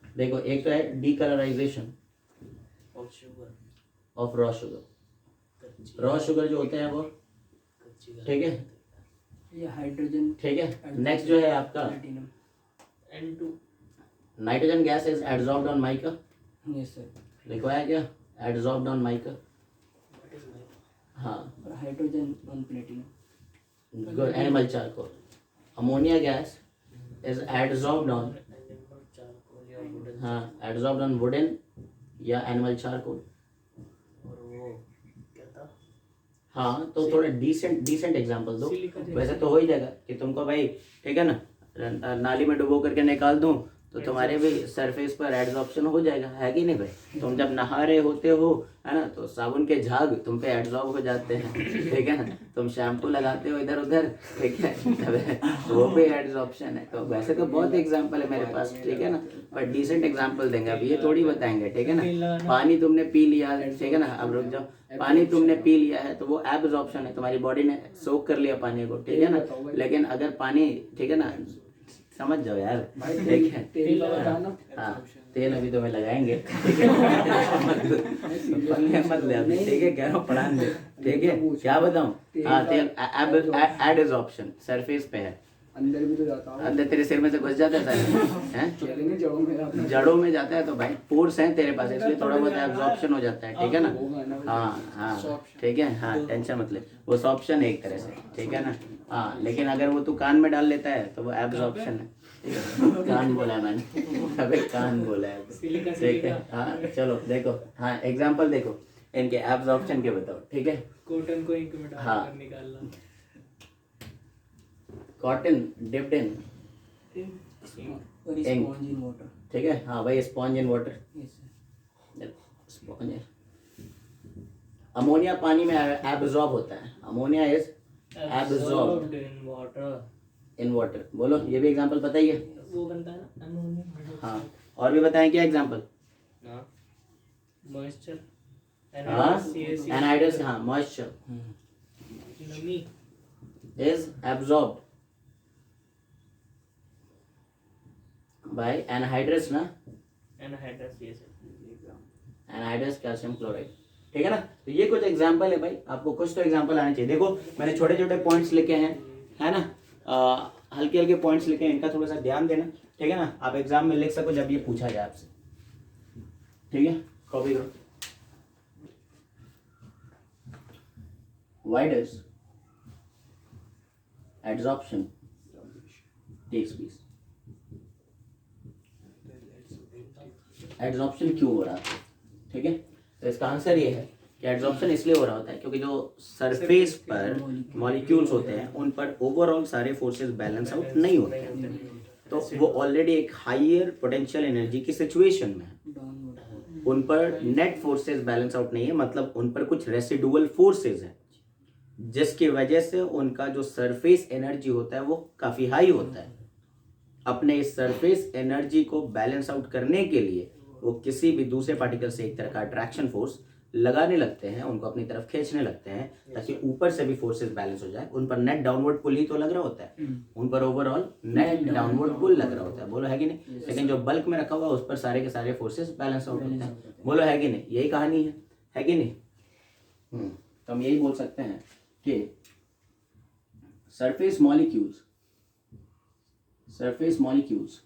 देखो, एक तो है decolourisation of sugar, of raw sugar. Raw sugar जो होते हैं वो, कच्ची ठीक है, ये हाइड्रोजन ठीक है। नेक्स्ट जो है आपका platinum. N2, nitrogen gas is adsorbed on mica, Yes sir. लिखवाया क्या, adsorbed on mica. what is my हाँ और hydrogen on platinum. Good, animal charcoal. Ammonia gas is adsorbed on, animal charcoal या wooden हाँ adsorbed on wooden या animal charcoal. और वो क्या था, हाँ तो थोड़ा डिसेंट एग्जांपल दो, Silica वैसे तो हो ही जाएगा कि तुमको भाई, ठीक है ना, नाली में डुबो करके निकाल दूं तो तुम्हारे भी सरफेस पर एडजॉर्प्शन हो जाएगा, है कि नहीं भाई। तुम जब नहा रहे होते हो, है ना, तो साबुन के झाग तुम पे एडजॉर्ब हो जाते हैं, ठीक है ना। तुम शैम्पू लगाते हो इधर उधर, ठीक है, तो वो भी एडजॉर्प्शन है। तो वैसे तो बहुत एग्जांपल है मेरे पास, ठीक है ना, पर डिसेंट एग्जांपल देंगे, अब ये थोड़ी बताएंगे, ठीक है ना। पानी तुमने पी लिया, ठीक है ना, अब रुक जाओ, पानी तुमने पी लिया है तो वो एब्जॉर्प्शन है, तुम्हारी बॉडी ने सोक कर लिया पानी को, ठीक है ना। लेकिन अगर पानी, ठीक है ना, समझ जाओ यार, ठीक है। तेल लगा ना. हाँ तेल अभी तो मैं लगाएंगे, ठीक है, मत ले अभी, ठीक है, कह रहा हूँ पढ़ान दे, ठीक है। क्या बताऊँ, हाँ तेल एडजॉर्प्शन सरफेस पे है, अंदर भी तो जाता होगा. अंदर तेरे सिर में से घुस जाता है सारे, हैं, चलेंगे जड़ों में जाता. जड़ों में जाता है तो भाई पोर्स हैं तेरे पास, इसलिए थोड़ा बहुत एब्जॉर्प्शन हो जाता है, ठीक है ना। हाँ हाँ ठीक है, हाँ टेंशन मत ले, वो सॉप्शन है एक तरह से, ठीक है ना। हाँ लेकिन अगर वो तू कान में डाल लेता है तो वो एब्जॉर्प्शन है, ठीक है? कान बोला है मैंने, अबे कान बोला है, ठीक है। हाँ चलो देखो, हाँ एग्जाम्पल देखो इनके एब्जॉर्प्शन के बताओ, ठीक है। कॉटन को इंक में हाँ। डालकर निकालना, कॉटन डिप्ड इन, और Ink. Sponge in water. ठीक है, हाँ भाई sponge in water, Yes sir. Sponge. Ammonia पानी में एब्जॉर्ब होता है, ammonia is absorbed in water, in water. बोलो ये भी एग्जांपल बताइए। वो बनता है ना अमोनियम, हाँ और भी बताएं क्या एग्जांपल। हाँ मॉइस्चर, हाँ एनहाइड्रस, हाँ मॉइस्चर नमी, इज एब्जॉर्ब्ड बाय एनहाइड्रस ना, एनहाइड्रस, ये सब एनहाइड्रस कैल्शियम क्लोराइड, ठीक है ना। तो ये कुछ एग्जांपल है भाई, आपको कुछ तो एग्जांपल आने चाहिए। देखो मैंने छोटे छोटे पॉइंट्स लिखे हैं, है ना, हल्के हल्के पॉइंट्स लिखे हैं, इनका थोड़ा सा ध्यान देना, ठीक है ना। आप एग्जाम में लिख सको जब ये पूछा जाए आपसे, ठीक है, कॉपी करो। Why does adsorption takes place? Adsorption क्यों हो रहा है, ठीक है। तो इसका आंसर ये है कि एड्जॉर्प्शन इसलिए हो रहा होता है क्योंकि जो सरफेस पर मॉलिक्यूल्स होते हैं उन पर ओवरऑल सारे फोर्सेस बैलेंस आउट नहीं होते हैं, तो वो ऑलरेडी एक हायर पोटेंशियल एनर्जी की सिचुएशन में है, डाउनवर्ड. उन पर नेट फोर्सेस बैलेंस आउट नहीं है, मतलब उन पर कुछ रेसिडुअल फोर्सेस है जिसकी वजह से उनका जो सरफेस एनर्जी होता है वो काफ़ी हाई होता है। अपने इस सरफेस एनर्जी को बैलेंस आउट करने के लिए वो किसी भी दूसरे पार्टिकल से एक तरह का अट्रैक्शन फोर्स लगाने लगते हैं, उनको अपनी तरफ खींचने लगते हैं ताकि ऊपर से भी फोर्सेस बैलेंस हो जाए। उन पर नेट डाउनवर्ड पुल ही तो लग रहा होता है, उन पर ओवरऑल नेट डाउनवर्ड पुल लग रहा होता है, बोलो है कि नहीं। लेकिन जो बल्क में रखा हुआ उस पर सारे के सारे फोर्सेस बैलेंस आउट होते हैं, बोलो है कि नहीं। यही कहानी है कि नहीं। तो हम यही बोल सकते हैं कि surface molecules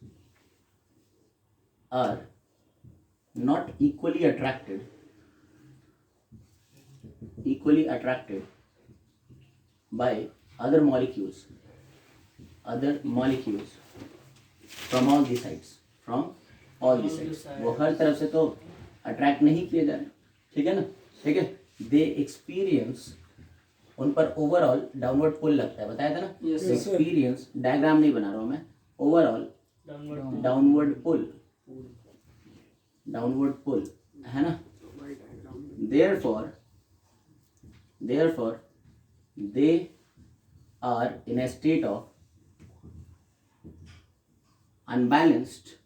are not equally attracted by other molecules from all the sides, वो हर तरफ से तो अट्रैक्ट नहीं किए जा रहे, ठीक है ना, ठीक है। दे एक्सपीरियंस, उन पर ओवरऑल डाउनवर्ड पुल लगता है, बताया था ना। एक्सपीरियंस, डायग्राम नहीं बना रहा हूं मैं, ओवरऑल डाउनवर्ड पुल है ना। therefore they are in a state of unbalanced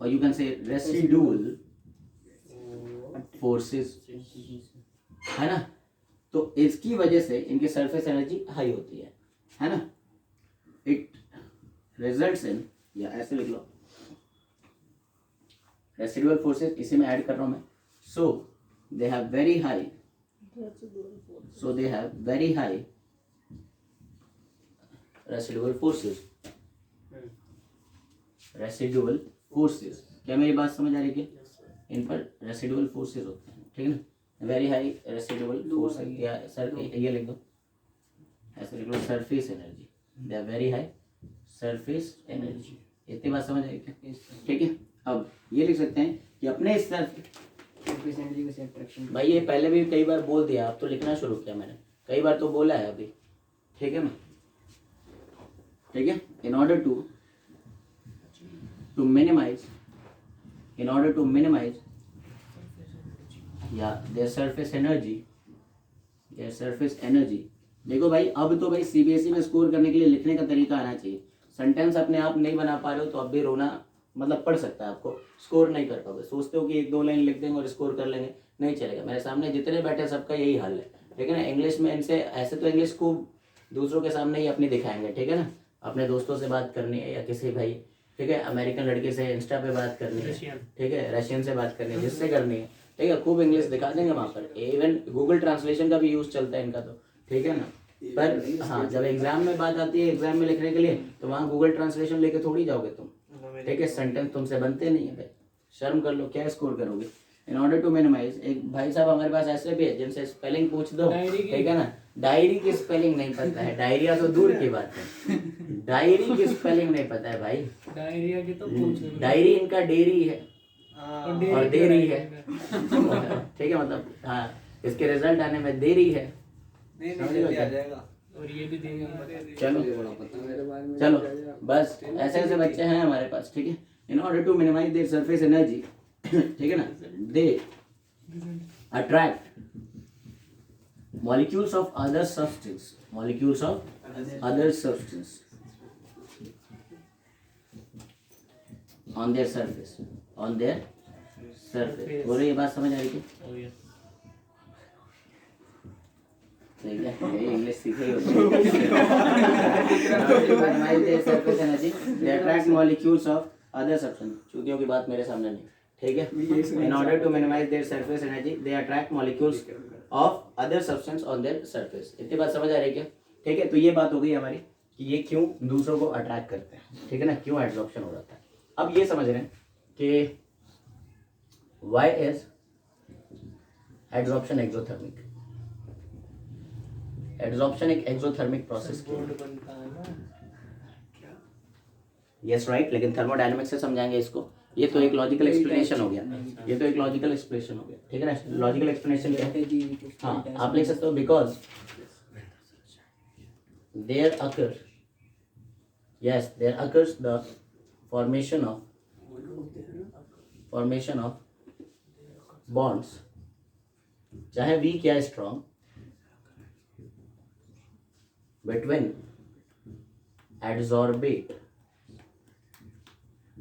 or you can say residual forces, है ना। तो इसकी वजह से इनकी सरफेस एनर्जी हाई होती है ना। इट रिजल्ट्स इन, या ऐसे लिख लो, रेसिडुअल फोर्सेस, इसी में ऐड कर रहा हूं मैं। So they have very high residual forces. क्या मेरी बात समझ आ रही है? इन पर रेसिडुअल फोर्सेस होते हैं, ठीक है ना। वेरी हाई रेसिडुअल फोर्सेस, या सर ये लिख दो, ऐसे लिख लो, surface energy. They are very high surface energy. इतनी बात समझ आई क्या? ठीक है। अब ये लिख सकते हैं कि अपने इस सरफेस एनर्जी का अट्रैक्शन, भाई ये पहले भी कई बार बोल दिया, अब तो लिखना शुरू किया मैंने, कई बार तो बोला है अभी, ठीक है ना, ठीक है। इन ऑर्डर टू मिनिमाइज या देयर सरफेस एनर्जी। देखो भाई, अब तो भाई सीबीएसई में स्कोर करने के लिए लिखने का तरीका आना चाहिए। सेंटेंस अपने आप नहीं बना पा रहे हो तो अब भी रोना मतलब पड़ सकता है आपको, स्कोर नहीं कर पाओगे। सोचते हो कि 1-2 लाइन लिख देंगे और स्कोर कर लेंगे, नहीं चलेगा। मेरे सामने जितने बैठे सबका यही हाल है, ठीक है ना। इंग्लिश में इनसे ऐसे तो इंग्लिश को दूसरों के सामने ही अपनी दिखाएंगे, ठीक है ना। अपने दोस्तों से बात करनी है या किसी भाई, ठीक है, अमेरिकन लड़के से इंस्टा पे बात करनी है, ठीक है, रशियन से बात करनी है, जिससे करनी है, ठीक है, खूब इंग्लिश दिखा देंगे वहाँ पर। इवन गूगल ट्रांसलेशन का भी यूज चलता है इनका, तो ठीक है ना। पर हाँ, जब एग्जाम में बात आती है, एग्जाम में लिखने के लिए, तो वहाँ गूगल ट्रांसलेशन लेके थोड़ी जाओगे तुम, ठीक है। सेंटेंस तुमसे बनते नहीं है भाई, शर्म कर लो, क्या स्कोर करोगे। इन ऑर्डर टू मिनिमाइज, एक भाई साहब हमारे पास ऐसे भी है जिनसे स्पेलिंग पूछ दो, ठीक है ना, डायरी की स्पेलिंग नहीं पता है, डायरिया तो दूर की बात है, डायरी की स्पेलिंग नहीं पता है भाई। डायरिया की तो पूछ, डायरी इनका डेरी है और देरी है, ठीक है, मतलब हाँ, इसके रिजल्ट आने में देरी है, और ये भी देंगे। चलो बस ऐसे ऐसे बच्चे हैं हमारे पास, ठीक है। In order to minimize their surface energy, ठीक है ना, they attract molecules of other substance on their surface, बोलो, ये बात समझ आ रही थी? ठीक है, यही इंग्लिश सीखे ही होते हैं। Attract molecules of other substance, चूतियों की बात मेरे सामने नहीं, ठीक है। In order to minimize their surface energy they attract molecules of other substance on their surface. इतनी बात समझ आ रही है क्या? ठीक है, तो ये बात हो गई हमारी कि ये क्यों दूसरों को अट्रैक्ट करते हैं, ठीक है ना, क्यों एब्जॉर्प्शन हो जाता है। अब ये समझ रहे हैं कि why is absorption exothermic. Absorption एक एक्सोथर्मिक प्रोसेस बनता है ना, यस राइट, लेकिन थर्मोडायनेमिक्स से समझाएंगे इसको। ये तो एक लॉजिकल एक्सप्लेनेशन हो गया, ये तो एक लॉजिकल एक्सप्लेनेशन हो गया, ठीक है ना। लॉजिकल एक्सप्लेनेशन क्या है? हाँ, आप लिख सकते हो, because there occurs the formation of bonds, चाहे वीक या strong, between adsorbate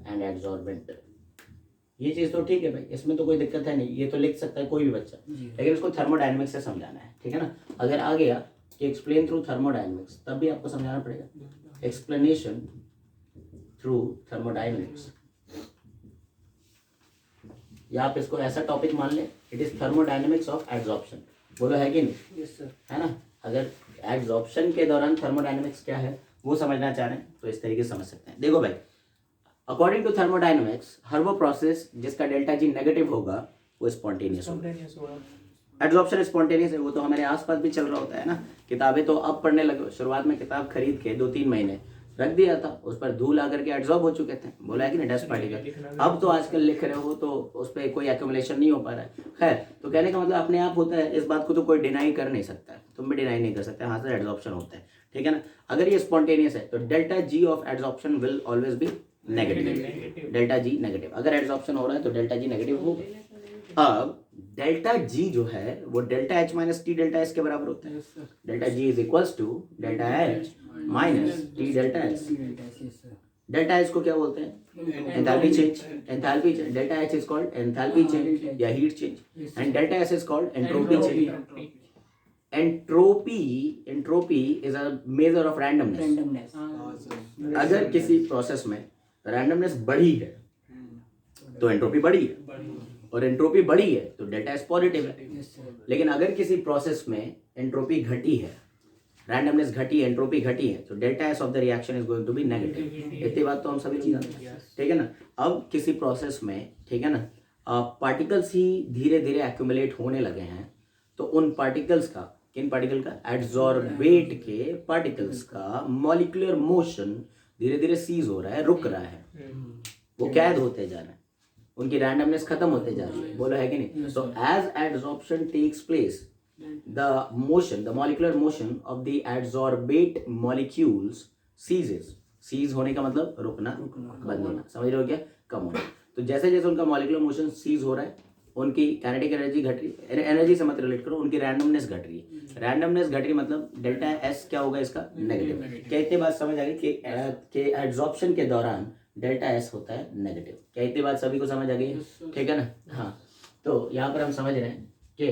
and adsorbent. ये चीज़ तो ठीक है भाई, इसमें तो कोई दिक्कत है नहीं, ये तो लिख सकता है कोई भी बच्चा, लेकिन इसको थर्मोडायनेमिक्स से समझाना है, ठीक है ना। अगर आ गया कि एक्सप्लेन थ्रू थर्मोडायनेमिक्स, तब भी आपको समझाना पड़ेगा एक्सप्लेनेशन थ्रू थर्मोडायनेमिक्स, या आप इसको ऐसा टॉपिक मान लें, it is thermodynamics of adsorption. बोलो है कि नहीं, यस सर। है ना। अगर एड्सॉर्प्शन के दौरान थर्मोडायनेमिक्स क्या है वो समझना चाह रहे हैं तो इस तरीके से समझ सकते हैं। देखो भाई, अकॉर्डिंग टू थर्मोडायनेमिक्स हर वो प्रोसेस जिसका डेल्टा जी नेगेटिव होगा वो स्पॉन्टेनियस होगा। स्पॉन्टेनियस होगा। एड्सॉर्प्शन स्पॉन्टेनियस है, वो तो हमारे आसपास भी चल रहा होता है ना। किताबें तो अब पढ़ने लगे, शुरुआत में किताब खरीद के 2-3 महीने रख दिया था, उस पर धूल आकर के एड्सॉर्ब हो चुके थे, बोला है कि नहीं, डस्ट पार्टिकल। अब तो आजकल लिख रहे हो तो उस पर कोई एक्यूमुलेशन नहीं हो पा रहा है। खैर, तो कहने का मतलब अपने आप होता है, इस बात को तो कोई डिनाई कर नहीं सकता है, तुम भी डिनाई नहीं कर सकते, हाँ से एड्सॉर्प्शन होता है, ठीक है ना। अगर ये स्पॉन्टेनियस है तो delta G of adsorption will always be negative, delta G negative. अगर एड्सॉर्प्शन हो रहा है तो डेल्टा जी नेगेटिव होगा। अब डेल्टा जी जो है वो delta H minus T delta S के बराबर होता है। Delta G is equals to delta H minus T delta S. Delta H को क्या बोलते हैं, enthalpy change. Enthalpy change, delta H is called enthalpy change या heat change, and delta S is called entropy change. Entropy is a measure of randomness. अगर किसी process में randomness बढ़ी है तो एंट्रोपी बढ़ी है, और एंट्रोपी बढ़ी है तो डेल्टा एस पॉजिटिव है। लेकिन अगर किसी प्रोसेस में एंट्रोपी घटी है, रैंडमनेस घटी है, एंट्रोपी घटी है, तो delta S of the reaction is going to be negative. इतनी बात तो हम सभी चीज़ जानते हैं, ठीक है ना। अब किसी प्रोसेस में, ठीक है ना, पार्टिकल्स ही धीरे धीरे एक्यूमुलेट होने लगे हैं, तो उन पार्टिकल्स का, किन पार्टिकल का, एड्सॉर्बेट के पार्टिकल्स का मॉलिक्यूलर मोशन धीरे धीरे सीज हो रहा है, रुक रहा है, वो कैद होते जा रहे हैं, उनकी रैंडमनेस खत्म होते जा रही है, बोलो है कि नहीं। So as adsorption takes place, the motion, the molecular motion of the adsorbate molecules ceases. Cease होने का मतलब रुकना, बंद होना, समझ रहे हो क्या, कम होना। तो जैसे जैसे उनका मॉलिक्यूलर मोशन सीज हो रहा है, उनकी काइनेटिक एनर्जी घट रही है, एनर्जी से मत रिलेट करो, उनकी रैंडमनेस घट रही है। रैंडमनेस घट रही मतलब डेल्टा एस क्या होगा इसका, नेगेटिव। क्या इतनी बात समझ आ गई कि एड्सॉर्प्शन के दौरान डेल्टा एस होता है नेगेटिव। क्या इतनी बात सभी को समझ आ गई, ठीक है ना। हाँ, तो यहाँ पर हम समझ रहे हैं कि,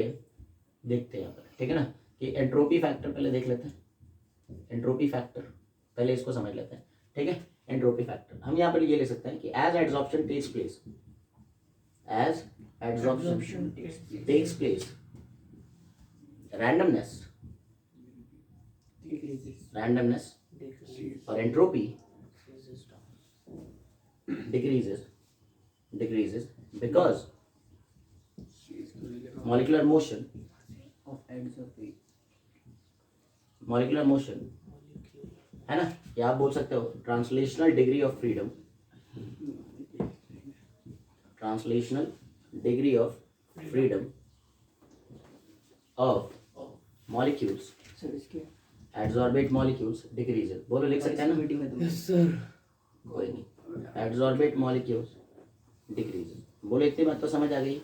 देखते हैं यहाँ पर, ठीक है ना, कि एंट्रोपी फैक्टर पहले देख लेते हैं। एंट्रोपी फैक्टर पहले इसको समझ लेते हैं, ठीक है। एंट्रोपी फैक्टर हम यहाँ पर ये ले सकते हैं कि as adsorption takes place, as adsorption takes place, randomness और entropy decreases because molecular motion है ना, या आप बोल सकते हो translational degree of freedom, translational degree of freedom of molecules, adsorbate molecules decreases. बोलो, लिख सकते हैं ना, यस सर। कोई नहीं, एड्सॉर्बेट मॉलिक्यूल्स डिक्रीजेस। बोलो, इतनी बात तो समझ आ गई।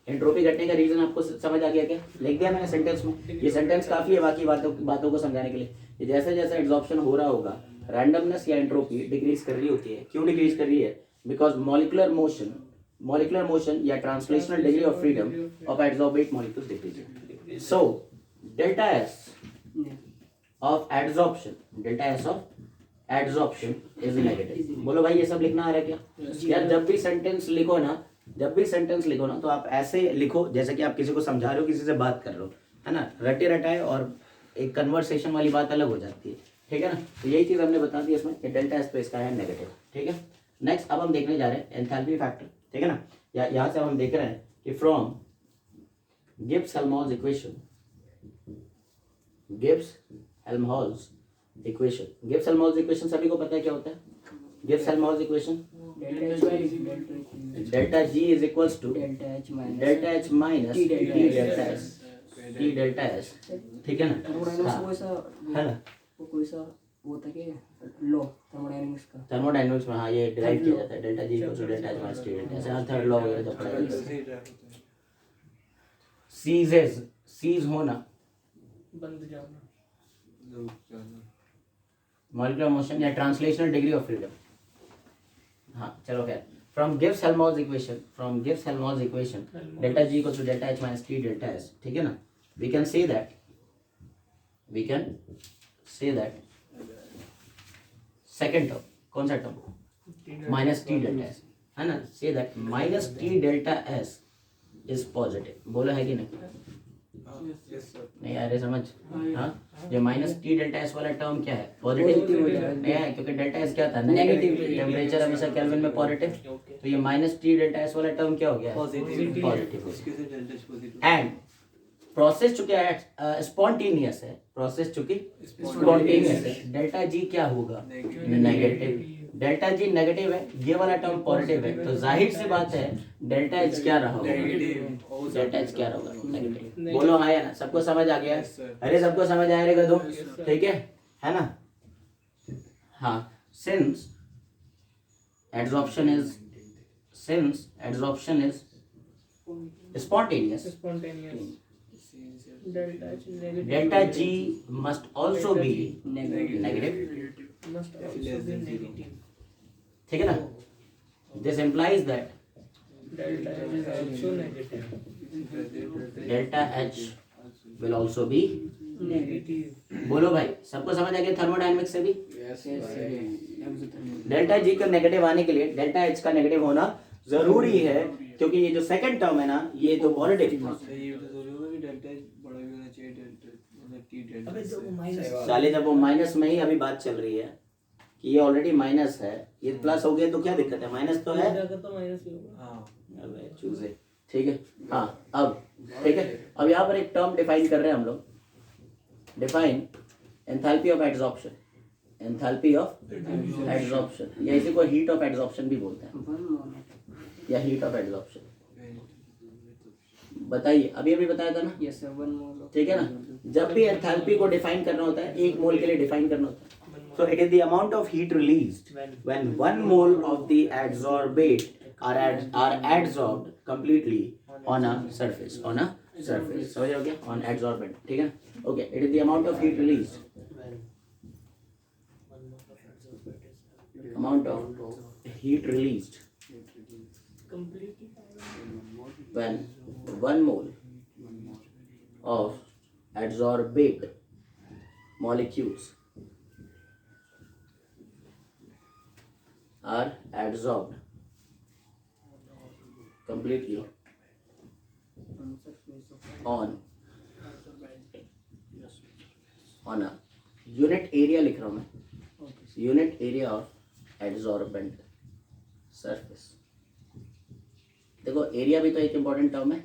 एंट्रोपी घटने का रीजन आपको समझ आ गया क्या, लिख दिया मैंने सेंटेंस में। ये सेंटेंस काफी है बाकी बातों को समझाने के लिए। कि जैसे जैसे एड्सॉर्प्शन हो रहा होगा, रैंडमनेस या एंट्रोपी डिक्रीज कर रही होती है। क्यों डिक्रीज कर रही है, बिकॉज मॉलिक्यूलर मोशन या translational degree of freedom of adsorbate molecules decrease. So delta S of adsorption is negative. बोलो भाई, ये सब लिखना आ रहा है क्या यार। जब भी सेंटेंस लिखो ना तो आप ऐसे लिखो जैसे कि आप किसी को समझा रहे हो, किसी से बात कर रहे हो, है ना। रटे रटाए और एक कन्वर्सेशन वाली बात अलग हो जाती है, ठीक है ना। तो यही चीज़ हमने बता दी इसमें कि डेल्टा एस पे इसका है नेगेटिव, ठीक है। नेक्स्ट अब हम देखने जा रहे हैं एंथैल्पी फैक्टर, ठीक है ना। यहाँ से हम देख रहे हैं कि from Gibbs Helmholtz equation, Gibbs Helmholtz equation सभी को पता है क्या होता है। Gibbs Helmholtz equation, delta G is equals to delta H minus T delta S, ठीक है ना। है ना, थर्मोडायनेमिक्स में, हाँ, ये डिराइव किया जाता है, delta G equals to delta H minus T delta S. हाँ, थर्ड लॉ वगैरह जब पढ़ाया जाता है। सीज होना, बंद जाना, मॉलिक्यूलर मोशन या ट्रांसलेशनल डिग्री ऑफ फ्रीडम, हाँ चलो खैर, फ्रॉम गिव्स Helmholtz equation delta G equal to delta H minus T delta S, ठीक है ना, we can say that second term, कौन सा term, minus T delta S, है ना, say that minus T delta S is positive, बोलो है कि नहीं, नहीं आ रहे समझ, हाँ, ये माइनस टी डेल्टा एस वाला टर्म क्या है, पॉजिटिव नहीं है, क्योंकि डेल्टा एस क्या था, नेगेटिव, टेम्परेचर हमेशा केल्विन में पॉजिटिव, तो ये माइनस टी डेल्टा एस वाला टर्म क्या हो गया, पॉजिटिव, एंड प्रोसेस चूंकि स्पॉन्टेनियस है, डेल्टा जी क्या होगा, नेगेटिव, डेल्टा जी नेगेटिव है, ये वाला टर्म पॉजिटिव है, तो जाहिर सी बात है डेल्टा एच क्या रहा होगा, डेल्टा एच क्या रहा होगा, नेगेटिव, बोलो हाँ या ना, सबको समझ आ गया, अरे सबको समझ आ रहेगा तो, ठीक है ना, हाँ, since adsorption is spontaneous, delta G must also be negative, ठीक है ना, this implies that delta H will also be बोलो भाई, सबको समझ आ गया थर्मोडायनेमिक्स से भी, डेल्टा जी का नेगेटिव आने के लिए डेल्टा एच का नेगेटिव होना जरूरी है, क्योंकि ये जो सेकंड टर्म है ना, ये तो पॉजिटिव था, साले जब वो माइनस में ही अभी बात चल रही है कि ये ऑलरेडी माइनस है, ये प्लस हो गया तो क्या दिक्कत है, माइनस तो है, चूजे, ठीक है, हाँ, अब ठीक है, अब यहाँ पर एक टर्म डिफाइन कर रहे हैं हम लोग, डिफाइन एंथैल्पी ऑफ एड्सॉर्प्शन, या इसी को हीट ऑफ एड्सॉर्प्शन भी बोलते हैं, या हीट ऑफ एड्सॉर्प्शन, बताइए, अभी बताया था ना, यस सर, 1 मोल, ठीक है ना, जब भी एंथैल्पी को डिफाइन करना होता है, 1 मोल के लिए डिफाइन करना होता है, so it is the amount of heat released when 1 mole of the adsorbate are adsorbed completely on a surface, समझ रहे हो क्या, on adsorbent, ठीक है ना, okay, it is the amount of heat released when 1 mole of adsorbate molecules are adsorbed completely on a unit area, लिख रहा हूँ मैं, unit area of adsorbent surface, देखो एरिया भी तो एक इम्पोर्टेंट टर्म है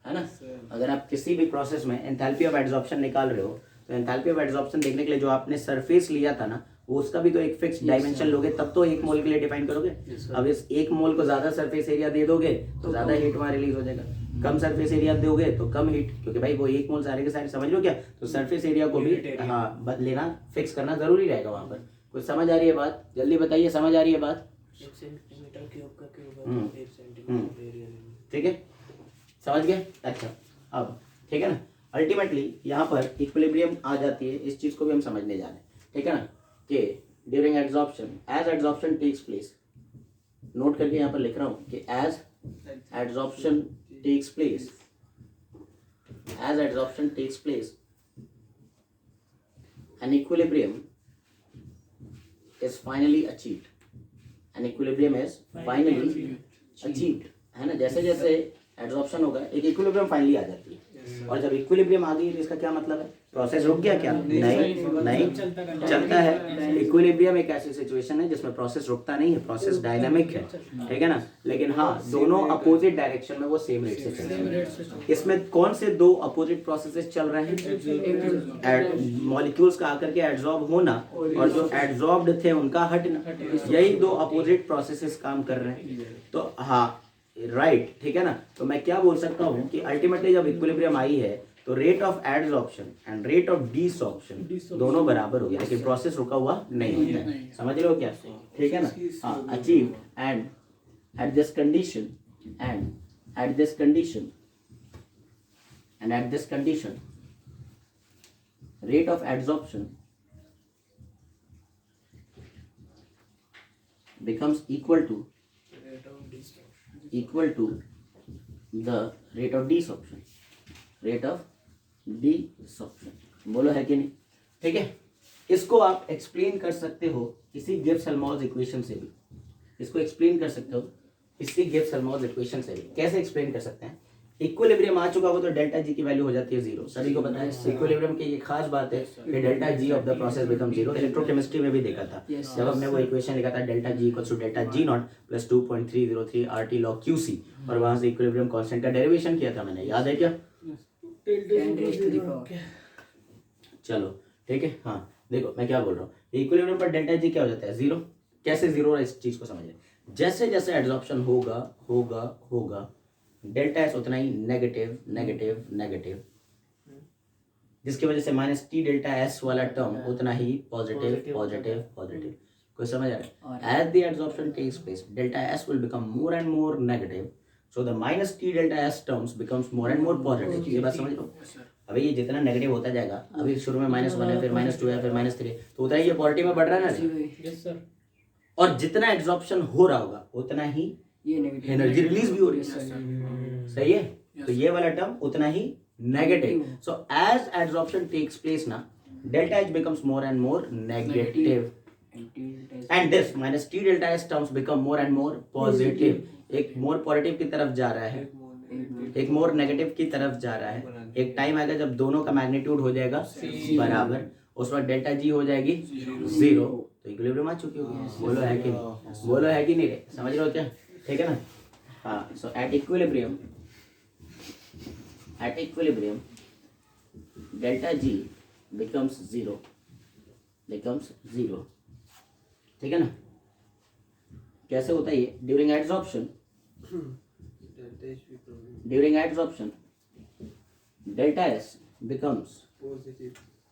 ना, अगर आप किसी भी प्रोसेस में एंथैल्पी ऑफ एड्सॉर्प्शन निकाल रहे हो, तो एंथैल्पी ऑफ एड्सॉर्प्शन देखने के लिए जो आपने सरफेस लिया था ना, वो उसका भी तो एक फिक्स डायमेंशन लोगे, तब तो 1 मोल के लिए डिफाइन करोगे, अब इस 1 मोल को ज्यादा सरफेस एरिया दे दोगे तो ज्यादा हीट वहाँ रिलीज हो जाएगा, कम सरफेस एरिया दोगे तो कम हीट, क्योंकि भाई वो 1 मोल सारे के सारे, समझ लो क्या, तो सरफेस एरिया को भी हाँ लेना, फिक्स करना जरूरी रहेगा वहाँ पर, कुछ समझ आ रही है बात, जल्दी बताइए, समझ आ रही है बात, ठीक है, समझ गए, अच्छा, अब ठीक है ना, अल्टीमेटली यहाँ पर इक्विलिब्रियम आ जाती है, इस चीज को भी हम समझने जा रहे हैं, ठीक है ना, कि during adsorption, as adsorption takes place, note करके यहाँ पर लिख रहा हूँ कि as adsorption takes place an equilibrium is finally achieved, है ना, जैसे जैसे एड्सॉर्प्शन होगा एक इक्विलिब्रियम फाइनली आ जाती है, और जब इक्विलिब्रियम आ गई तो इसका क्या मतलब है, प्रोसेस रुक गया क्या, नहीं चलता है, इक्विलिब्रियम एक ऐसी सिचुएशन है जिसमें प्रोसेस रुकता नहीं है, प्रोसेस डायनामिक है, ठीक है ना, लेकिन हाँ दोनों अपोजिट डायरेक्शन में वो सेम रेट से चल रहे हैं, इसमें कौन से 2 अपोजिट प्रोसेसेस चल रहे हैं, मॉलिक्यूल्स का आकर के एड्सॉर्ब होना और जो एड्सॉर्ब्ड थे उनका हटना, यही 2 अपोजिट प्रोसेसेस काम कर रहे हैं, तो हाँ राइट, ठीक है ना, तो मैं क्या बोल सकता हूँ कि अल्टीमेटली जब इक्विलिब्रियम आई है तो rate of adsorption and rate of desorption दोनों बराबर हो गया, लेकिन प्रोसेस रुका हुआ नहीं होता है, समझ रहे हो क्या, ठीक है ना, हाँ, achieve and at this condition rate of adsorption becomes equal to equal to the rate of desorption, rate of desorption. बोलो है कि नहीं? ठीक है, इसको आप एक्सप्लेन कर सकते हो इसी गिब्स हेल्महोल्ट्ज इक्वेशन से भी, इसको एक्सप्लेन कर सकते हो इसी गिब्स हेल्महोल्ट्ज इक्वेशन से भी। कैसे एक्सप्लेन कर सकते हैं? इक्विलिब्रियम आ चुका हो तो डेल्टा जी की वैल्यू हो जाती है जीरो। सभी को पता है इक्विलिब्रियम की ये खास बात है कि delta G of the process become zero. Electrochemistry में भी देखा था जब हमने वो इक्वेशन लिखा था delta G equals to delta G naught plus 2.303 RT log QC, और वहां से इक्विलिब्रियम कांस्टेंट का डेरिवेशन किया था मैंने, याद है क्या? चलो ठीक है। हाँ देखो मैं क्या बोल रहा हूँ, इक्विलिब्रियम पर डेल्टा जी क्या हो जाता है? जीरो। कैसे जीरो है इस चीज को समझिए। जैसे जैसे एड्सॉर्प्शन होगा होगा होगा डेल्टा एस उतना ही नेगेटिव नेगेटिव नेगेटिव, जिसकी वजह से माइनस टी डेल्टा एस वाला टर्म उतना ही पॉजिटिव पॉजिटिव पॉजिटिव। कोई समझ आ रहा है? As the adsorption takes place delta S will become more and more negative, so the minus T delta S terms becomes more and more positive. ये बात समझ लो। अभी ये जितना नेगेटिव होता जाएगा, अभी शुरू में -1 है, फिर -2 है, फिर -3, तो उतना ही ये पॉजिटिव में बढ़ रहा है ना। Yes sir. और जितना एब्जॉर्प्शन हो रहा होगा उतना ही ये नेगेटिव एनर्जी रिलीज भी हो रही है। सही है, तो ये वाला टर्म उतना ही negative. So as absorption takes place ना, delta H becomes more and more negative, and this minus T delta S terms become more and more positive. एक मोर पॉजिटिव की तरफ जा रहा है, एक मोर नेगेटिव की तरफ जा रहा है। एक टाइम आएगा जब दोनों का मैग्नीट्यूड हो जाएगा बराबर, उस वक्त डेल्टा जी हो जाएगी जीरो, तो इक्विलिब्रियम आ चुकी होगी। बोलो है कि नहीं? बोलो है कि नहीं रे? समझ रहे हो क्या? ठीक है ना? हाँ, so at equilibrium delta G becomes zero, ठीक है ना? कैसे होता है ये? During adsorption delta S becomes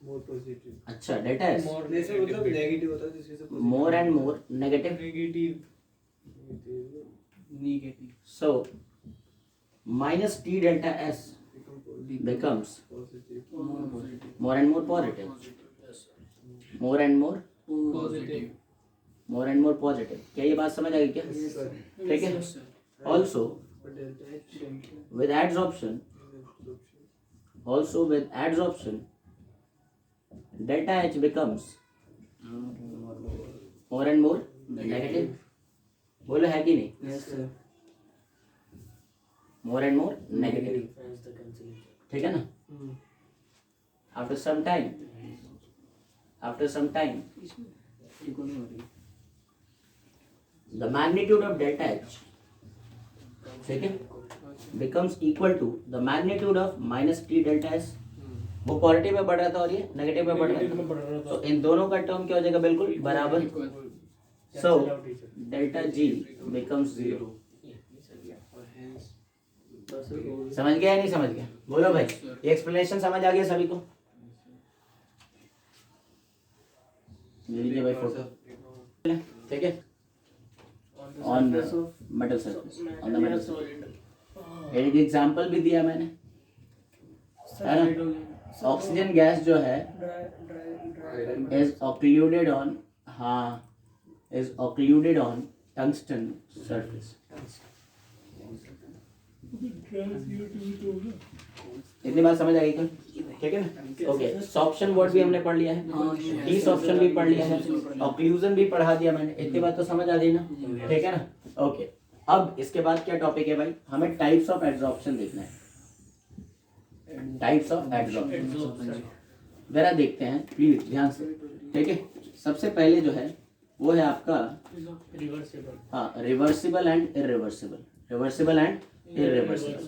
more positive. अच्छा, डेल्टा एस जैसे मतलब नेगेटिव होता है जिससे से more and more negative, negative. so minus t delta s becomes more and more positive, more and more positive। क्या ये बात समझ आ गई क्या? ठीक है। also with adsorption delta h becomes more and more negative। बोलो है कि नहीं? Yes sir. More and more negative, ठीक है ना? After some time the magnitude of delta H, ठीक है, becomes equal to the magnitude of minus T delta S. वो पॉजिटिव में बढ़ रहा था और ये नेगेटिव में बढ़ रहा था, तो इन दोनों का टर्म क्या हो जाएगा? बिल्कुल बराबर। So delta G becomes zero। समझ गया या नहीं समझ गया? बोलो भाई, ये एक्सप्लेनेशन समझ आ गया सभी को? लीजिए भाई फोटो, ठीक है। On metal surface, on the metal surface. एक एग्जांपल भी दिया मैंने, है ना? ऑक्सीजन गैस जो है इज ऑक्लूडेड ऑन, हाँ, is occluded on tungsten surface। इतनी बात समझ आ गई क्या? ठीक है ना? ओके, सॉर्प्शन वर्ड भी हमने पढ़ लिया है, डिसॉर्प्शन भी पढ़ लिया है, ऑक्लूजन भी पढ़ा दिया मैंने। इतनी बात तो समझ आ गई ना? ठीक है ना? ओके, अब इसके बाद क्या टॉपिक है भाई? हमें टाइप्स ऑफ एड्सॉर्प्शन देखना है। टाइप्स ऑफ एड्सॉर्प्शन जरा देखते हैं प्लीज ध्यान से, ठीक है। सबसे पहले जो है वो है आपका रिवर्सिबल। हाँ, रिवर्सिबल एंड इरिवर्सिबल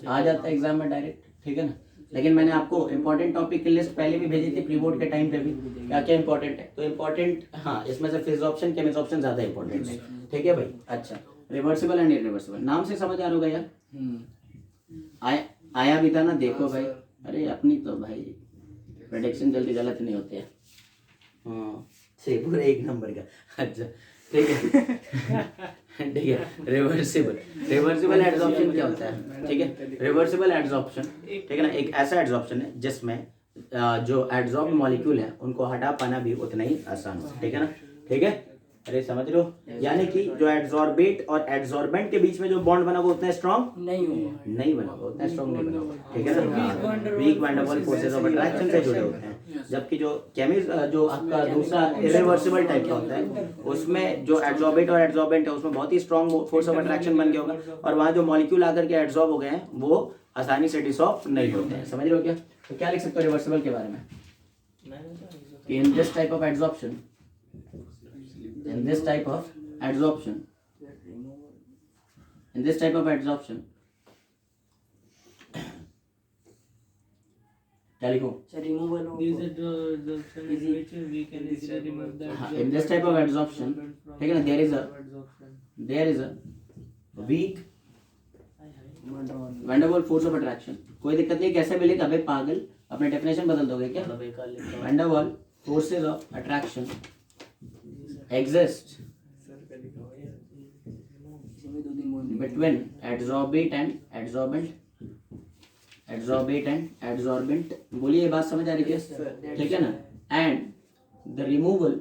आ जाता है एग्जाम में डायरेक्ट, ठीक है ना? लेकिन मैंने आपको इंपॉर्टेंट टॉपिक की लिस्ट पहले भी भेजी थी प्री बोर्ड के टाइम पे भी, क्या क्या इंपॉर्टेंट है। तो इंपॉर्टेंट, हाँ, इसमें से फिजिक्स ऑप्शन केमिस्ट्री ऑप्शन ज्यादा इंपॉर्टेंट है, ठीक है भाई। अच्छा, रिवर्सिबल एंड इरिवर्सिबल, नाम से समझ आ रहा होगा यार? आया भी था ना, देखो भाई। अरे अपनी तो भाई प्रेडिक्शन जल्दी गलत नहीं होते हैं। हाँ, सही, पूरा एक नंबर का। अच्छा ठीक है, ठीक है। रिवर्सिबल एड्सॉर्प्शन क्या होता है? ठीक है, रिवर्सिबल एड्सॉर्प्शन, ठीक है ना, एक ऐसा एड्सॉर्प्शन है जिसमें जो एड्सॉर्ब मॉलिक्यूल है उनको हटा पाना भी उतना ही आसान हो, ठीक है ना? ठीक है, अरे समझ रहे हो, यानी कि जो एड्सॉर्बेट और एड्सॉर्बेंट के बीच में जो बॉन्ड बना वो उतना स्ट्रॉन्ग नहीं होगा। नहीं बना होगा, उतना स्ट्रॉन्ग नहीं बना होगा, ठीक है ना। Weak van der Waals forces of attraction से जुड़े होते हैं, जबकि जो आपका दूसरा इरिवर्सिबल टाइप का होता है उसमें जो एड्सॉर्बेट और एड्सॉर्बेंट है उसमें बहुत ही स्ट्रॉन्ग फोर्स ऑफ अट्रैक्शन बन गया होगा, और वहाँ जो मॉलिक्यूल आकर के एड्सॉर्ब हो गए हैं वो आसानी से डिसॉल्व नहीं होते हैं। समझ रहे हो क्या? तो क्या लिख सकते हो रिवर्सिबल के बारे में? In this type of adsorption, in this type of adsorption, क्या लिखो? Removal of These are the absorption in which we can easily remove the हाँ, in this type of adsorption, ठीक है ना, there is a weak van der Waals force of attraction। कोई दिक्कत नहीं, कैसे मिलेगा? अबे पागल, अपने डेफिनेशन बदल दोगे क्या? van der Waals forces of attraction exist between adsorbate and adsorbent। बोलिए, ये बात समझ आ रही है? ठीक है ना। and the removal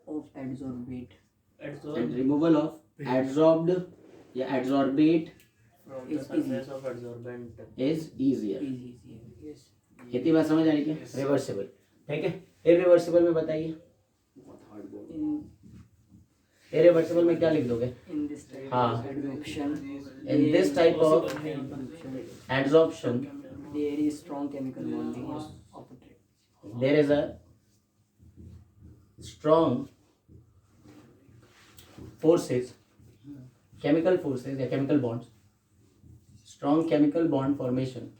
of adsorbate and removal of adsorbed या adsorbate from the surface of adsorbent is easier। yes इतनी बात समझ आ रही है? रिवर्सिबल, ठीक है। इरिवर्सिबल में बताइए, इरिवर्सिबल में क्या लिख दोगे? in this type हाँ। of adsorption In this type of adsorption there is strong chemical bonding of there is a strong forces, chemical forces या chemical bonds, strong chemical bond formation,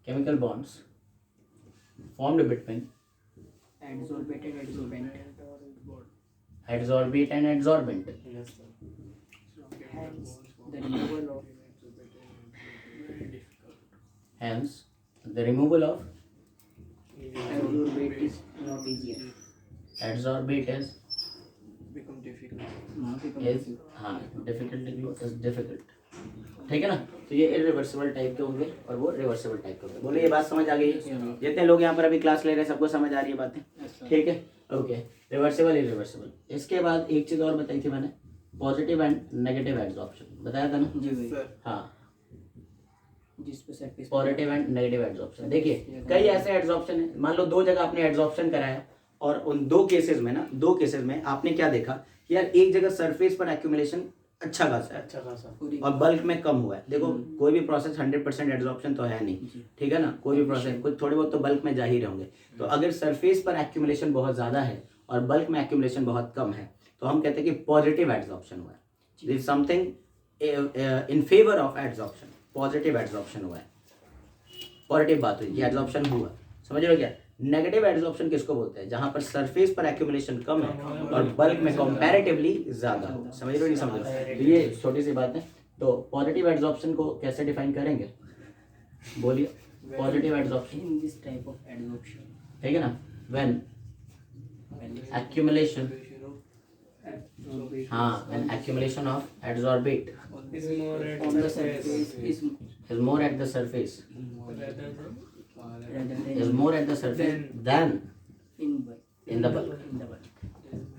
chemical bonds formed between adsorbate and adsorbent, adsorbate and adsorbent। hence the removal of Hence the removal of adsorbate is not easier, adsorbate is become difficult। हाँ difficult is difficult, ठीक है ना। तो ये irreversible type के होंगे और वो रिवर्सिबल टाइप के होंगे। बोलो, ये बात समझ आ गई? जितने लोग यहाँ पर अभी क्लास ले रहे हैं सबको समझ आ रही है बातें? ठीक है, ओके। Reversible irreversible. इसके बाद एक चीज़ और बताई थी मैंने, पॉजिटिव एंड नेगेटिव एड्सॉर्प्शन, बताया था ना? जी भाई, हाँ, जिस पे surface positive and negative adsorption. देखिए कई ऐसे एड्सॉर्प्शन है, मान लो 2 जगह आपने एड्सॉर्प्शन कराया और उन 2 केसेस में ना, 2 केसेस में आपने क्या देखा कि यार एक जगह सरफेस पर एक्यूमुलेशन अच्छा खासा है और बल्क में कम हुआ है। देखो कोई भी प्रोसेस 100% एड्सॉर्प्शन तो है नहीं, ठीक है ना। कोई भी प्रोसेस कुछ थोड़ी बहुत तो बल्क में जा ही होंगे। तो अगर सरफेस पर एक्यूमुलेशन बहुत ज़्यादा है और बल्क में एक्यूमुलेशन बहुत कम है तो हम कहते हैं कि पॉजिटिव एड्सॉर्प्शन हुआ है। This is something in favour of adsorption, positive adsorption हुआ है, पॉजिटिव बात हुई, ये एड्सॉर्प्शन हुआ। समझ रहे हो क्या? नेगेटिव एड्सॉर्प्शन किसको बोलते हैं? जहां पर सरफेस पर एक्यूमुलेशन कम है और बल्क में कंपैरेटिवली ज्यादा हो। समझ रहे हो नहीं समझ रहे हो? तो ये छोटी सी बात है। तो पॉजिटिव एड्सॉर्प्शन को कैसे डिफाइन करेंगे? बोलिए, positive adsorption in this type of adsorption, ठीक है ना, व्हेन एक्यूमुलेशन, हाँ, when accumulation of adsorbate is more at on the the surface surface is is more at the surface rather than rather than is more at the surface than in bulk, in the bulk। in the bulk।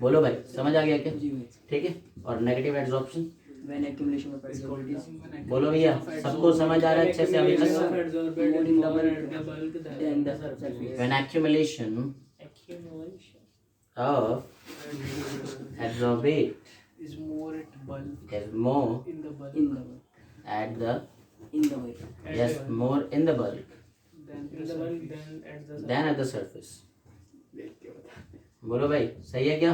बोलो भाई, समझ आ गया क्या? जी भाई, ठीक है। और negative adsorption when accumulation of adsorbate is बोलो भैया, सबको समझ आ रहा है अच्छे से अभी accumulation तक? of adsorbate more is in the more bulk at the bulk than the surface. surface। When accumulation of adsorbate Is more at bulk is more in the bulk in the bulk, at the in the bulk, at yes the bulk. more in the bulk Then in the bulk then at the than at the surface। बोलो भाई, सही है क्या?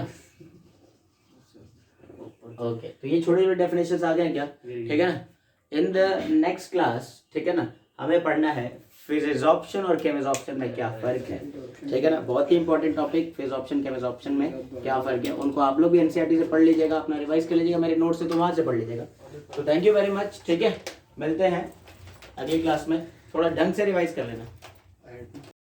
Okay, तो ये छोटे छोटे definitions आ गए हैं क्या? ठीक है ना। इन द नेक्स्ट क्लास, ठीक है ना, हमें पढ़ना है फिजिजॉप्शन और केमिजॉप्शन में क्या फ़र्क है। ठीक है ना, बहुत ही इंपॉर्टेंट टॉपिक, फिजिजॉप्शन केमिजॉप्शन में क्या फ़र्क है, उनको आप लोग भी एनसीईआरटी से पढ़ लीजिएगा, अपना रिवाइज कर लीजिएगा, मेरे नोट से तो वहाँ से पढ़ लीजिएगा। तो थैंक यू वेरी मच, ठीक है, मिलते हैं अगली क्लास में। थोड़ा ढंग से रिवाइज कर लेना।